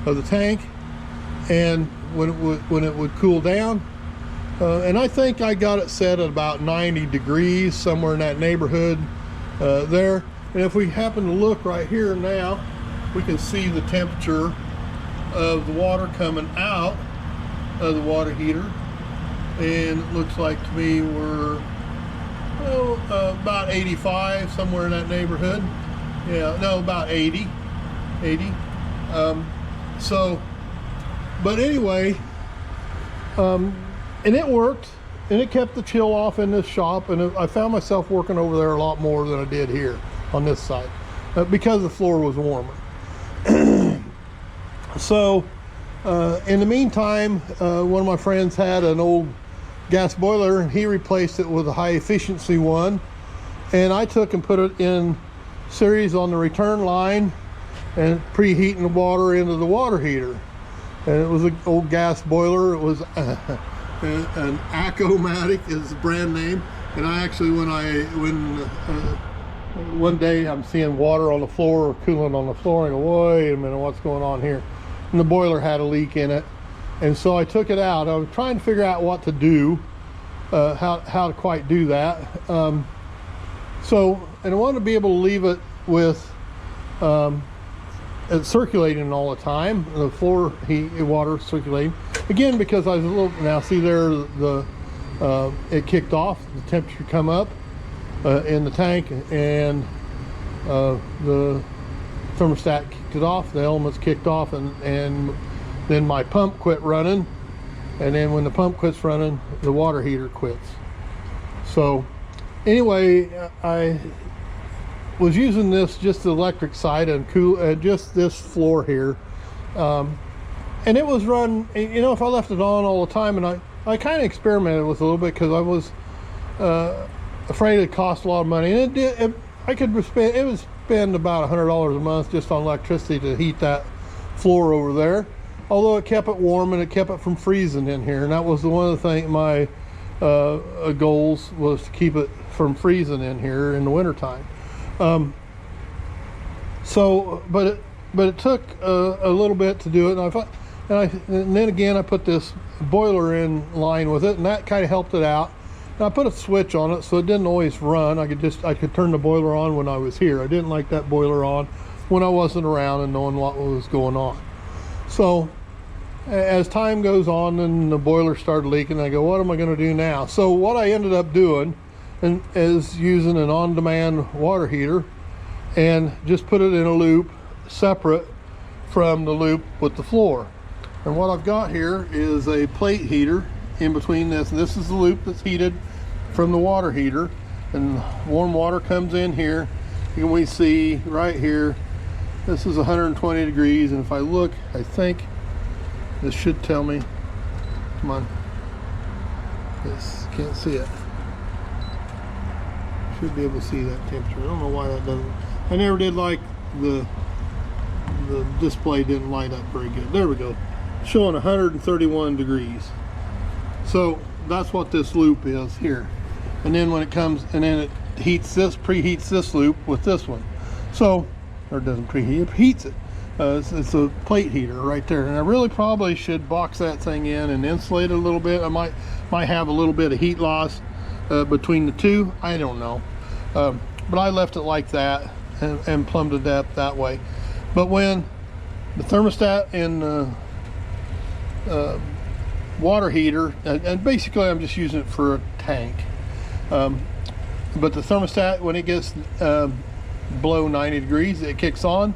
the tank, and when it would cool down, and I think I got it set at about 90 degrees, somewhere in that neighborhood there. And if we happen to look right here now, we can see the temperature of the water coming out of the water heater, and it looks like to me we're about 85, somewhere in that neighborhood. Yeah, no, about 80. So, but anyway, and it worked, and it kept the chill off in this shop, and I found myself working over there a lot more than I did here on this side, because the floor was warmer. So in the meantime, one of my friends had an old gas boiler, and he replaced it with a high efficiency one, and I took and put it in series on the return line and preheating the water into the water heater. And it was an old gas boiler. It was an Acomatic is the brand name. And I actually, one day I'm seeing water on the floor or coolant on the floor, and I go, wait a minute, what's going on here? And the boiler had a leak in it, and so I took it out. I was trying to figure out what to do, how to quite do that. And I wanted to be able to leave it with it's circulating all the time, the floor heat water circulating again, because I was a little, now see there, it kicked off, the temperature come up in the tank, and the thermostat kicked it off, the elements kicked off, and then my pump quit running, and then when the pump quits running, the water heater quits. So anyway, I was using this, just the electric side, and just this floor here, and it was run, you know, if I left it on all the time, and I kind of experimented with it a little bit, because I was afraid it cost a lot of money, and it would spend about $100 a month just on electricity to heat that floor over there, although it kept it warm and it kept it from freezing in here. And that was one of the things, my goals was to keep it from freezing in here in the wintertime. But it took a little bit to do it, and then again I put this boiler in line with it, and that kind of helped it out. And I put a switch on it, so it didn't always run. I could turn the boiler on when I was here. I didn't like that boiler on when I wasn't around and knowing what was going on. So as time goes on, and the boiler started leaking, I go, what am I going to do now? So what I ended up doing is using an on-demand water heater, and just put it in a loop separate from the loop with the floor. And what I've got here is a plate heater in between this, and this is the loop that's heated from the water heater, and warm water comes in here. And we see right here, this is 120 degrees, and if I look, I think this should tell me, come on, yes, can't see it. Should be able to see that temperature. I don't know why that doesn't, I never did like the display didn't light up very good. There we go, showing 131 degrees. So that's what this loop is here. And then when it comes, and then it preheats this loop with this one. So, or it doesn't preheat, it heats it. It's a plate heater right there. And I really probably should box that thing in and insulate it a little bit. I might have a little bit of heat loss between the two. I don't know. But I left it like that and plumbed it up that way. But when the thermostat and water heater, and basically I'm just using it for a tank, but the thermostat, when it gets below 90 degrees, it kicks on.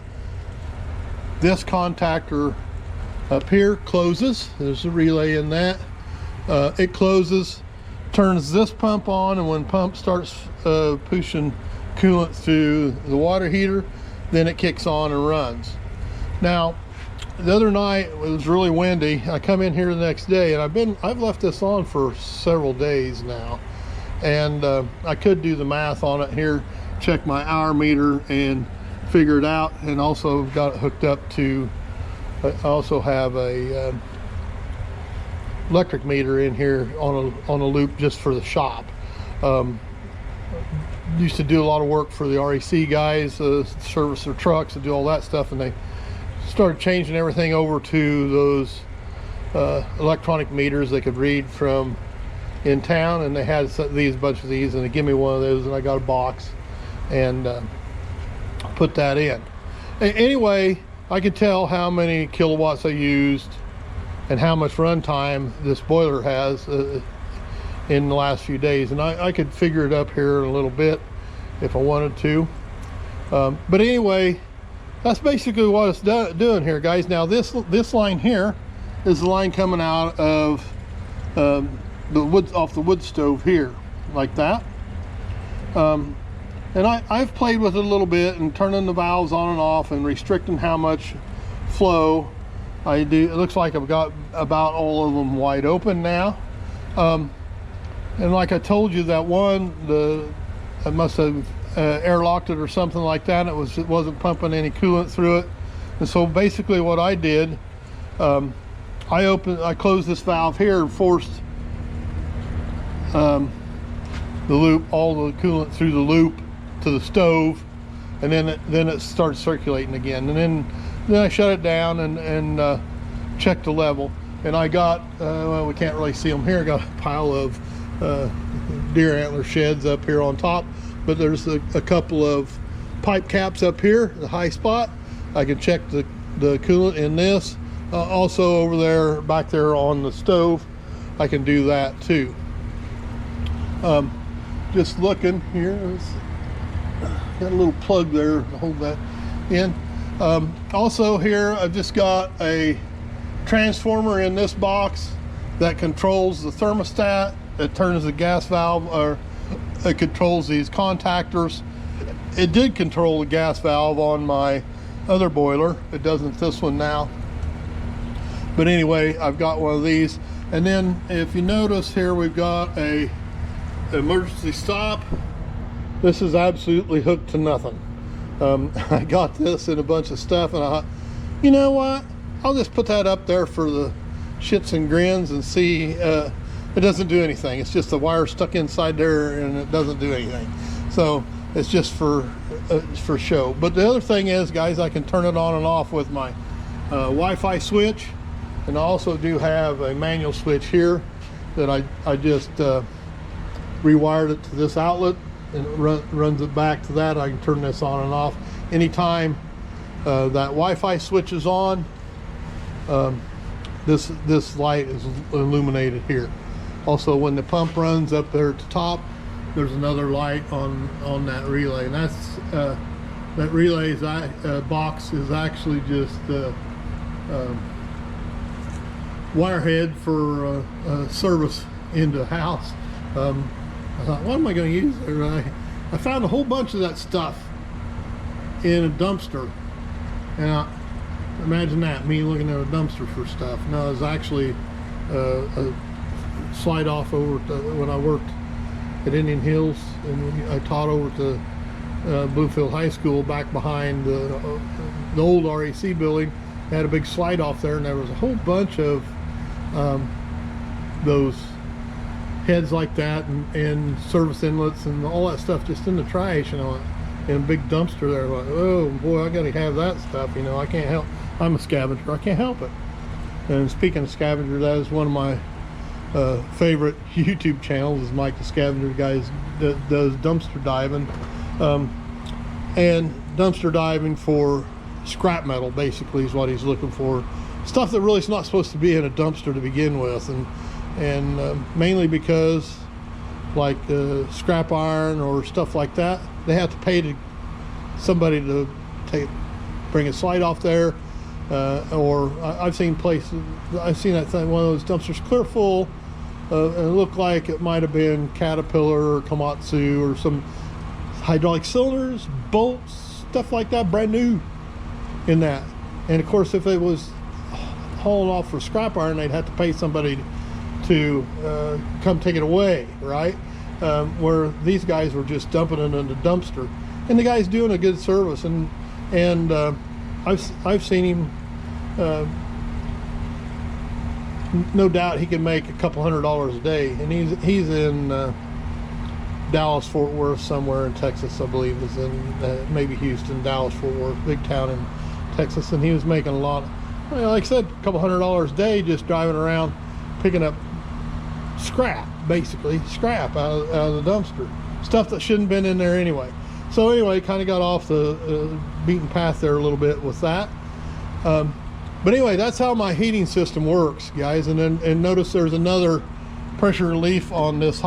This contactor up here closes. There's a relay in that. It closes, turns this pump on, and when pump starts pushing coolant through the water heater, then it kicks on and runs. Now, the other night it was really windy. I come in here the next day, and I've left this on for several days now, and I could do the math on it here, check my hour meter, and figured out, and also got it hooked up to, I also have a electric meter in here on a loop just for the shop. Used to do a lot of work for the REC guys, service their trucks and do all that stuff, and they started changing everything over to those electronic meters they could read from in town, and they had these bunch of these, and they give me one of those, and I got a box and put that in. Anyway, I could tell how many kilowatts I used and how much runtime this boiler has in the last few days, and I could figure it up here in a little bit if I wanted to. But anyway, that's basically what it's doing here, guys. Now this line here is the line coming out of the wood, off the wood stove here, like that. And I've played with it a little bit and turning the valves on and off and restricting how much flow I do. It looks like I've got about all of them wide open now. And like I told you, that one, I must have airlocked it or something like that. It wasn't pumping any coolant through it. And so basically what I did, I closed this valve here and forced the loop, all the coolant through the loop to the stove, and then it started circulating again. And then I shut it down and checked the level. And I got, well, we can't really see them here, I got a pile of deer antler sheds up here on top, but there's a couple of pipe caps up here, the high spot. I can check the coolant in this. Also over there, back there on the stove, I can do that too. Just looking here, got a little plug there to hold that in. Also here, I've just got a transformer in this box that controls the thermostat. It turns the gas valve, or it controls these contactors. It did control the gas valve on my other boiler. It doesn't this one now. But anyway, I've got one of these. And then if you notice here, we've got a emergency stop. This is absolutely hooked to nothing. I got this in a bunch of stuff, and I thought, you know what? I'll just put that up there for the shits and grins and see. It doesn't do anything. It's just the wire stuck inside there, and it doesn't do anything. So it's just for show. But the other thing is, guys, I can turn it on and off with my Wi-Fi switch, and I also do have a manual switch here that I just rewired it to this outlet, and it runs it back to that. I can turn this on and off anytime that Wi-Fi switch is on. This light is illuminated here. Also, when the pump runs up there at the top, there's another light on that relay, and that's that relay's box is actually just wire head for service into the house. I thought, what am I going to use there? I found a whole bunch of that stuff in a dumpster, and imagine that, me looking at a dumpster for stuff. No, it was actually a slide off over to, when I worked at Indian Hills, and I taught over to Bluefield High School back behind the old REC building. They had a big slide off there, and there was a whole bunch of those heads like that, and service inlets and all that stuff just in the trash, and in a big dumpster there. Like, oh boy, I gotta have that stuff, you know. I can't help, I'm a scavenger, I can't help it. And speaking of scavenger, that is one of my favorite YouTube channels, is Mike the Scavenger guy that does dumpster diving, and dumpster diving for scrap metal basically is what he's looking for, stuff that really is not supposed to be in a dumpster to begin with, and mainly because like scrap iron or stuff like that, they have to pay to somebody to bring a slide off there, or I've seen places, I've seen that thing, one of those dumpsters clear full, and it looked like it might have been Caterpillar or Komatsu or some hydraulic cylinders, bolts, stuff like that, brand new in that. And of course, if it was hauled off for scrap iron, they'd have to pay somebody to come take it away, right? Where these guys were just dumping it in the dumpster, and the guy's doing a good service. And and I've seen him. No doubt he can make a couple $100 a day, and he's in Dallas, Fort Worth, somewhere in Texas, I believe, is in maybe Houston, Dallas, Fort Worth, big town in Texas, and he was making a lot. Like I said, a couple $100 a day just driving around, picking up scrap, basically scrap out of the dumpster, stuff that shouldn't have been in there anyway. So anyway, kind of got off the beaten path there a little bit with that. But anyway, that's how my heating system works, guys. And notice there's another pressure relief on this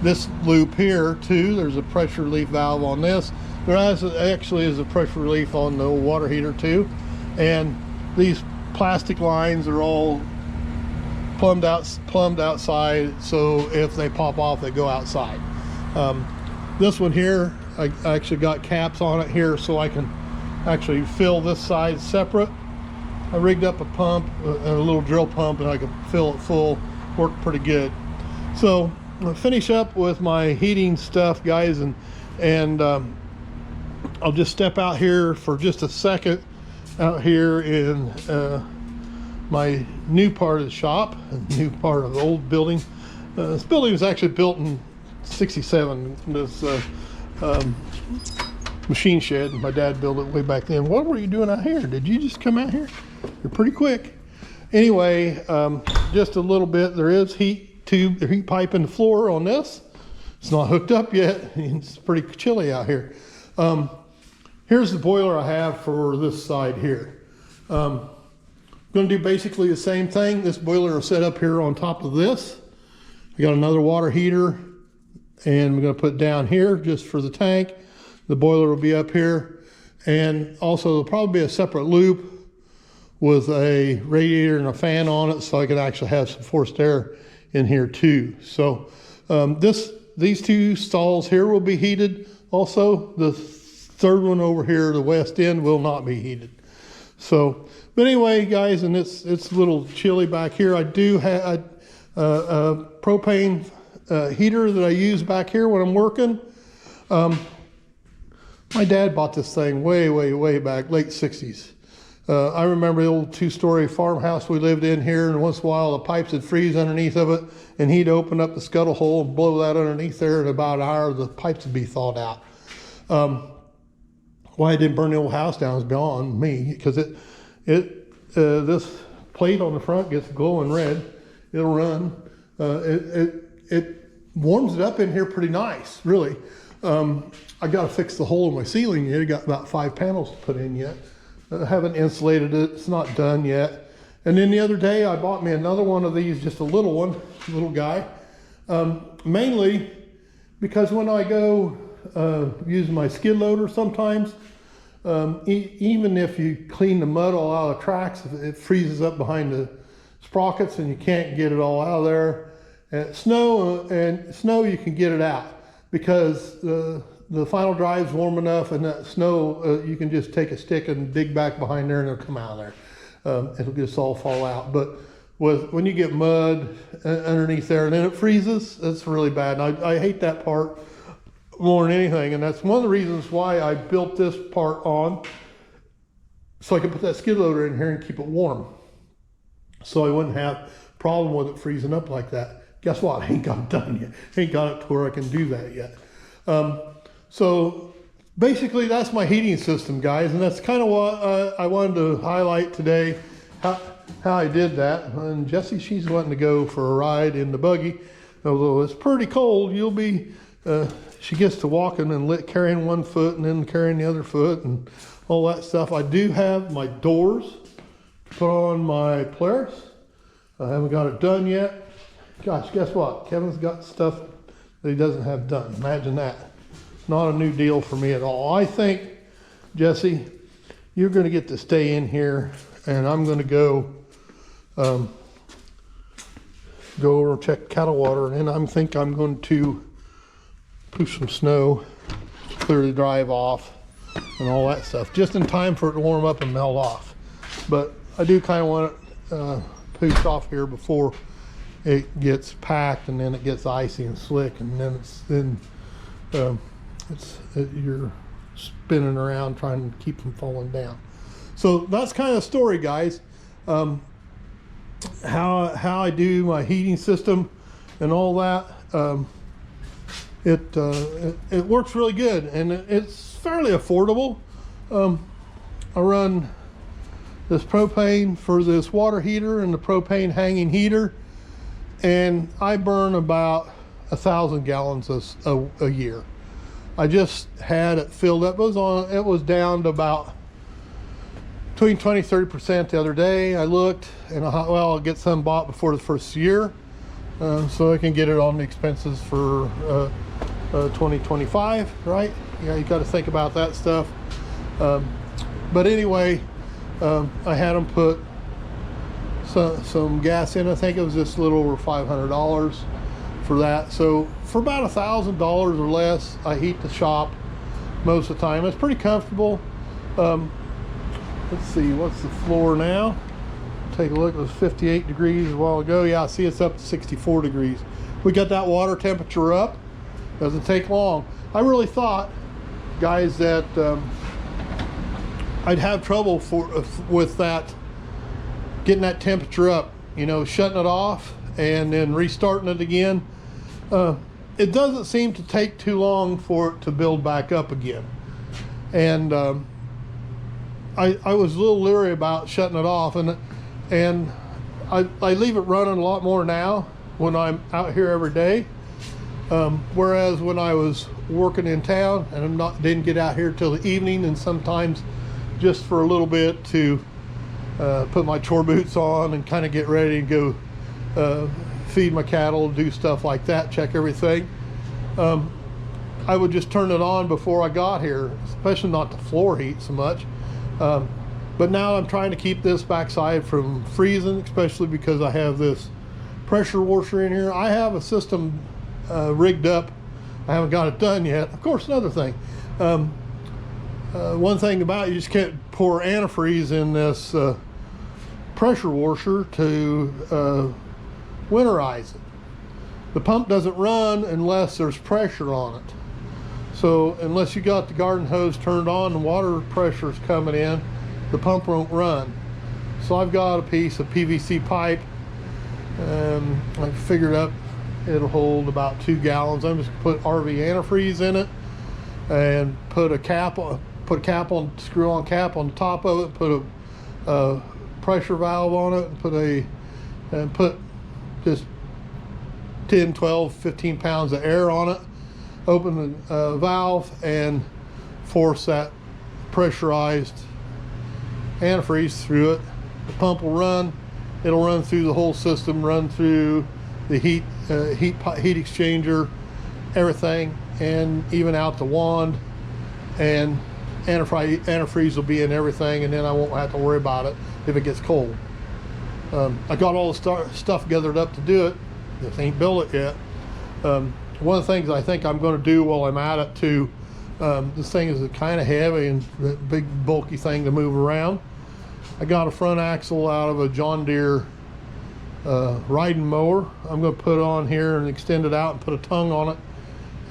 this loop here too. There's a pressure relief valve on this. There actually is a pressure relief on the water heater too. And these plastic lines are all plumbed outside, so if they pop off, they go outside. This one here, I actually got caps on it here, so I can actually fill this side separate. I rigged up a pump, a little drill pump, and I could fill it full. Worked pretty good. So I'll finish up with my heating stuff, guys, and I'll just step out here for just a second out here in my new part of the shop, a new part of the old building. This building was actually built in '67. This machine shed. My dad built it way back then. What were you doing out here? Did you just come out here? You're pretty quick. Anyway, just a little bit. There is heat pipe in the floor on this. It's not hooked up yet. It's pretty chilly out here. Here's the boiler I have for this side here. I'm going to do basically the same thing. This boiler is set up here on top of this. I got another water heater, and we're going to put it down here just for the tank. The boiler will be up here, and also there'll probably be a separate loop with a radiator and a fan on it, so I can actually have some forced air in here too. So these two stalls here will be heated. Also, the third one over here, the west end, will not be heated. So, but anyway, guys, and it's a little chilly back here. I do have a propane heater that I use back here when I'm working. My dad bought this thing way back, late 60s. I remember the old two-story farmhouse we lived in here, and once in a while the pipes would freeze underneath of it, and he'd open up the scuttle hole and blow that underneath there. In about an hour, the pipes would be thawed out. Why it didn't burn the old house down is beyond me, because this plate on the front gets glowing red. It'll run. It warms it up in here pretty nice, really. I got to fix the hole in my ceiling yet. I got about 5 panels to put in yet. I haven't insulated it. It's not done yet. And then the other day I bought me another one of these, just a little one, little guy. Mainly because when I go use my skid loader sometimes, even if you clean the mud all out of the tracks, it freezes up behind the sprockets and you can't get it all out of there. And snow you can get it out, because the final drive's warm enough, and that snow, you can just take a stick and dig back behind there and it'll come out of there. It'll just all fall out. But when you get mud underneath there and then it freezes, it's really bad. And I hate that part more than anything. And that's one of the reasons why I built this part on, so I could put that skid loader in here and keep it warm, so I wouldn't have a problem with it freezing up like that. Guess what? I ain't got it done yet. I ain't got it to where I can do that yet. So basically that's my heating system, guys, and that's kind of what I wanted to highlight today, how I did that. And Jessie, she's wanting to go for a ride in the buggy, although it's pretty cold. She gets to walking and carrying one foot and then carrying the other foot and all that stuff. I do have my doors put on my Polaris. I haven't got it done yet. Gosh, guess what? Kevin's got stuff that he doesn't have done. Imagine that. Not a new deal for me at all. I think, Jessie, you're going to get to stay in here, and I'm going to go over and check cattle water, and I think I'm going to push some snow, clear the drive off, and all that stuff, just in time for it to warm up and melt off. But I do kind of want it pushed off here before it gets packed, and then it gets icy and slick, and then your spinning around trying to keep from falling down. So that's kind of the story, guys. How I do my heating system and all that. It works really good, and it's fairly affordable. I run this propane for this water heater and the propane hanging heater, and I burn about 1,000 gallons a year. I just had it filled up. It was down to about between 20-30% the other day. I looked and I thought, well, I'll get some bought before the first year, so I can get it on the expenses for 2025, right? Yeah, you got to think about that stuff. But anyway, I had them put some gas in. I think it was just a little over $500 for that. So for about $1,000 or less, I heat the shop most of the time. It's pretty comfortable. Let's see, what's the floor now? Take a look. It was 58 degrees a while ago. Yeah, I see it's up to 64 degrees. We got that water temperature up. Doesn't take long. I really thought, guys, that I'd have trouble with that, getting that temperature up, you know, shutting it off and then restarting it again. It doesn't seem to take too long for it to build back up again. And I was a little leery about shutting it off, and I leave it running a lot more now when I'm out here every day. Whereas when I was working in town and didn't get out here till the evening, and sometimes just for a little bit to put my chore boots on and kind of get ready and go feed my cattle, do stuff like that, check everything. I would just turn it on before I got here, especially not the floor heat so much. But now I'm trying to keep this backside from freezing, especially because I have this pressure washer in here. I have a system rigged up. I haven't got it done yet. Of course, another thing. One thing about it, you just can't pour antifreeze in this pressure washer to winterize it. The pump doesn't run unless there's pressure on it. So unless you got the garden hose turned on and water pressure is coming in, the pump won't run. So I've got a piece of PVC pipe. I figured up it'll hold about 2 gallons. I'm just gonna put RV antifreeze in it and put a cap on, screw on cap on the top of it, put a pressure valve on it, and put just 10, 12, 15 pounds of air on it, open the valve and force that pressurized antifreeze through it. The pump will run. It'll run through the whole system, run through the heat exchanger, everything, and even out the wand, and antifreeze will be in everything, and then I won't have to worry about it if it gets cold. I got all the stuff gathered up to do it. Just ain't built it yet. One of the things I think I'm going to do while I'm at it too, this thing is kind of heavy and a big bulky thing to move around. I got a front axle out of a John Deere riding mower. I'm going to put it on here and extend it out and put a tongue on it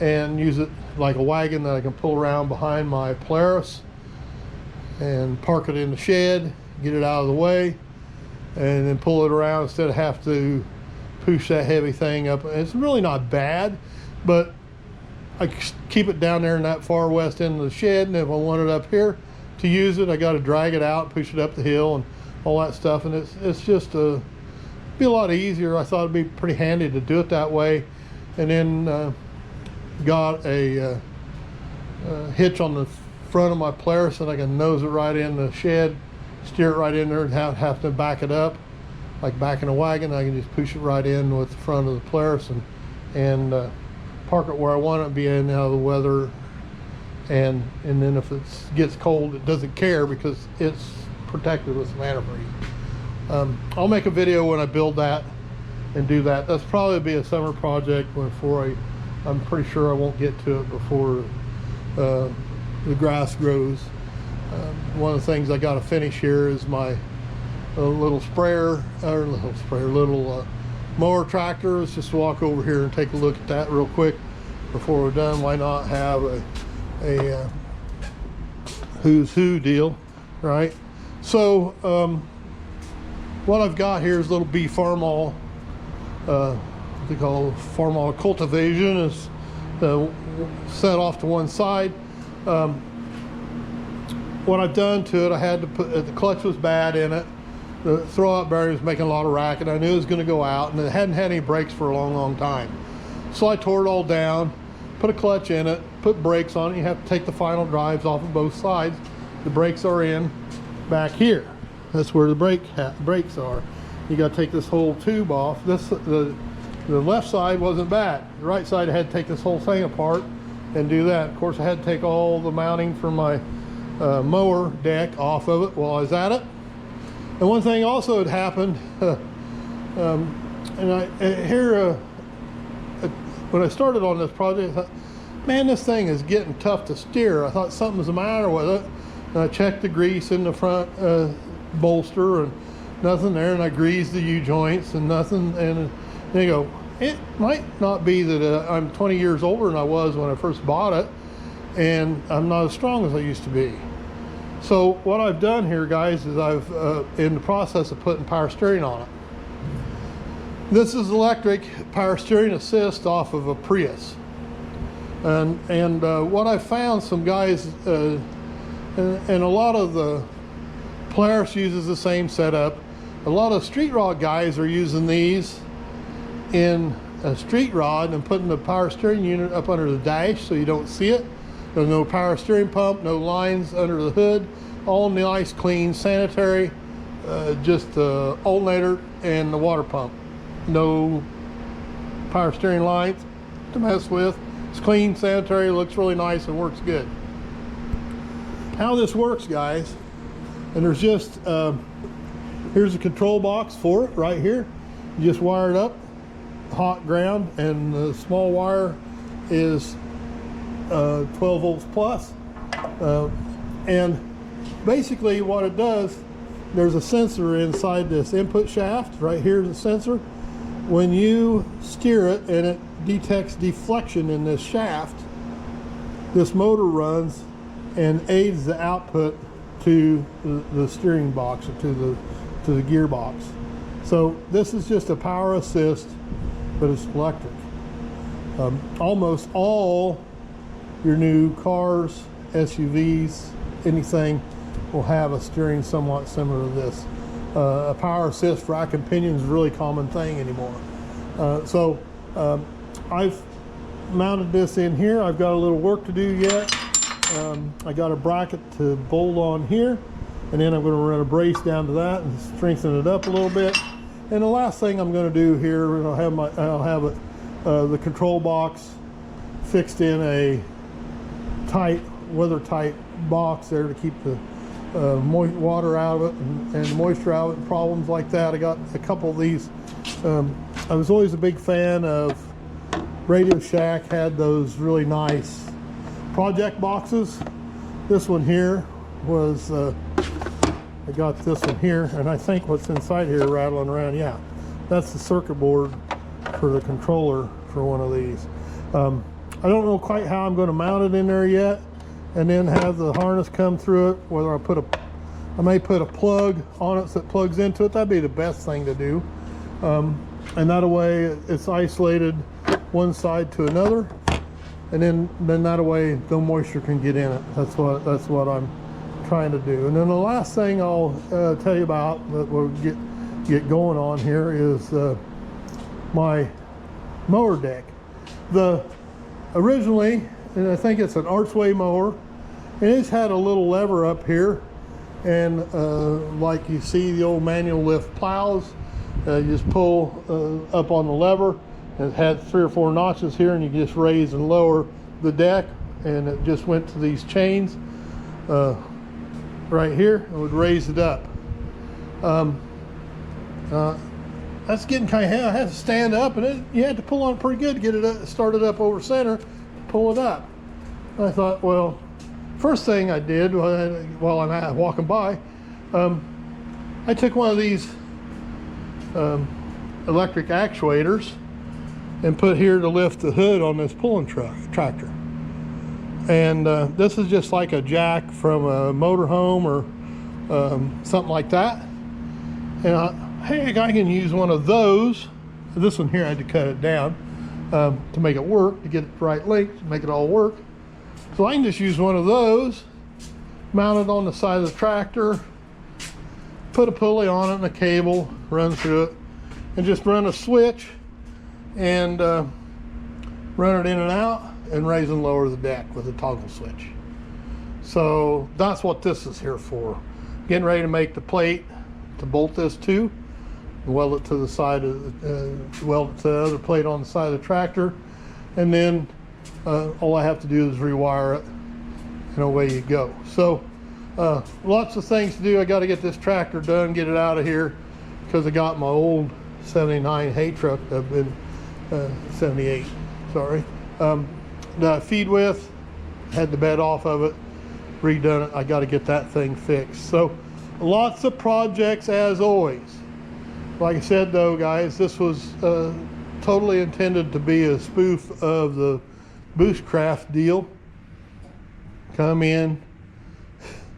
and use it like a wagon that I can pull around behind my Polaris and park it in the shed, get it out of the way, and then pull it around instead of have to push that heavy thing up. It's really not bad, but I keep it down there in that far west end of the shed, and if I want it up here to use it, I got to drag it out, push it up the hill and all that stuff, and it's just be a lot easier. I thought it'd be pretty handy to do it that way. And then got a hitch on the front of my Polaris that I can nose it right in the shed, steer it right in there, and have to back it up like backing a wagon. I can just push it right in with the front of the Polaris and park it where I want it, be in and out of the weather, and then if it gets cold, it doesn't care because it's protected with some antifreeze. I'll make a video when I build that and do that. That's probably be a summer project before I'm pretty sure I won't get to it before the grass grows. One of the things I got to finish here is my little mower tractor. Let's just walk over here and take a look at that real quick before we're done. Why not have a who's who deal, right? So what I've got here is a little bee farmall, what they call farmall cultivation, is set off to one side. What I've done to it, I had to put, the clutch was bad in it. The throwout bearing was making a lot of racket. I knew it was going to go out, and it hadn't had any brakes for a long time. So I tore it all down, put a clutch in it, put brakes on it. You have to take the final drives off of both sides. The brakes are in back here. That's where the brakes are. You got to take this whole tube off. The left side wasn't bad. The right side, I had to take this whole thing apart and do that. Of course, I had to take all the mounting for my mower deck off of it while I was at it. And one thing also had happened, when I started on this project, I thought, man, this thing is getting tough to steer. I thought something was the matter with it. And I checked the grease in the front bolster, and nothing there. And I greased the U-joints and nothing. And they go, it might not be that I'm 20 years older than I was when I first bought it, and I'm not as strong as I used to be. So what I've done here, guys, is I've in the process of putting power steering on it. This is electric power steering assist off of a Prius. And what I found, some guys, and a lot of the Polaris uses the same setup. A lot of street rod guys are using these in a street rod and putting the power steering unit up under the dash so you don't see it. There's no power steering pump, no lines under the hood, all nice, clean, sanitary, just the alternator and the water pump. No power steering lines to mess with. It's clean, sanitary, looks really nice, and works good. How this works, guys, and there's just, here's a control box for it right here. You just wire it up, hot ground, and the small wire is 12 volts plus. And basically what it does, there's a sensor inside this input shaft. Right here is a sensor. When you steer it and it detects deflection in this shaft, this motor runs and aids the output to the steering box, or to the gearbox. So this is just a power assist, but it's electric. Almost all your new cars, SUVs, anything will have a steering somewhat similar to this. A power assist rack and pinion is a really common thing anymore. So I've mounted this in here. I've got a little work to do yet. I got a bracket to bolt on here, and then I'm going to run a brace down to that and strengthen it up a little bit. And the last thing I'm going to do here, I'll have the control box fixed in a tight, weather-tight box there to keep the water out of it and moisture out of it, and problems like that. I got a couple of these. I was always a big fan of Radio Shack, had those really nice project boxes. This one here was, I got this one here, and I think what's inside here rattling around, yeah, that's the circuit board for the controller for one of these. I don't know quite how I'm going to mount it in there yet, and then have the harness come through it. Whether I may put a plug on it so it plugs into it. That'd be the best thing to do. And that way it's isolated one side to another, and then that way no moisture can get in it. That's what I'm trying to do. And then the last thing I'll tell you about that we'll get going on here is my mower deck. Originally, and I think it's an archway mower, and it's had a little lever up here, and like you see the old manual lift plows, you just pull up on the lever, and it had 3 or 4 notches here, and you just raise and lower the deck, and it just went to these chains right here, and would raise it up. That's getting kind of heavy. I had to stand up, and you had to pull on pretty good to get it started up over center, pull it up. And I thought, well, first thing I did while I'm walking by, I took one of these electric actuators and put here to lift the hood on this pulling tractor. And this is just like a jack from a motorhome or something like that. And hey, I can use one of those. This one here, I had to cut it down to make it work, to get it the right length, to make it all work. So I can just use one of those, mount it on the side of the tractor, put a pulley on it and a cable, run through it, and just run a switch and run it in and out and raise and lower the deck with a toggle switch. So that's what this is here for. Getting ready to make the plate to bolt this to, weld it to the side of weld it to the other plate on the side of the tractor, and then all I have to do is rewire it, and away you go. So lots of things to do. I got to get this tractor done, get it out of here, because I got my old 79 hay truck. I've been 78, sorry. The feed width, had the bed off of it, redone it. I got to get that thing fixed. So lots of projects as always. Like I said though, guys, this was totally intended to be a spoof of the Bushcraft deal. Come in,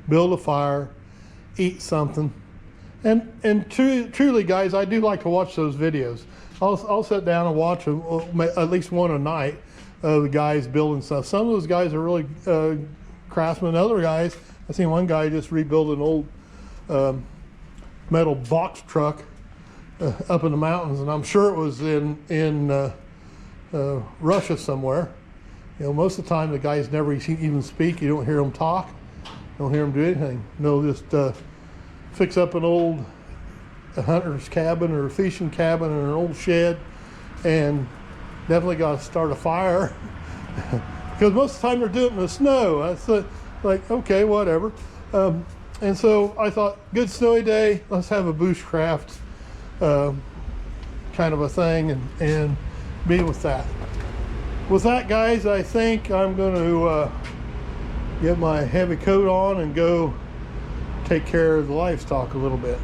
build a fire, eat something. And truly, guys, I do like to watch those videos. I'll sit down and watch them, at least one a night, of the guys building stuff. Some of those guys are really craftsmen. Other guys, I seen one guy just rebuild an old metal box truck up in the mountains, and I'm sure it was in Russia somewhere. You know, most of the time the guys never even speak. You don't hear them talk. You don't hear them do anything. They'll just fix up an old hunter's cabin or a fishing cabin or an old shed, and definitely got to start a fire because most of the time they're doing it in the snow. That's like, okay, whatever. And so I thought, good snowy day, let's have a Bushcraft kind of a thing and be with that. With that, guys, I think I'm going to get my heavy coat on and go take care of the livestock a little bit.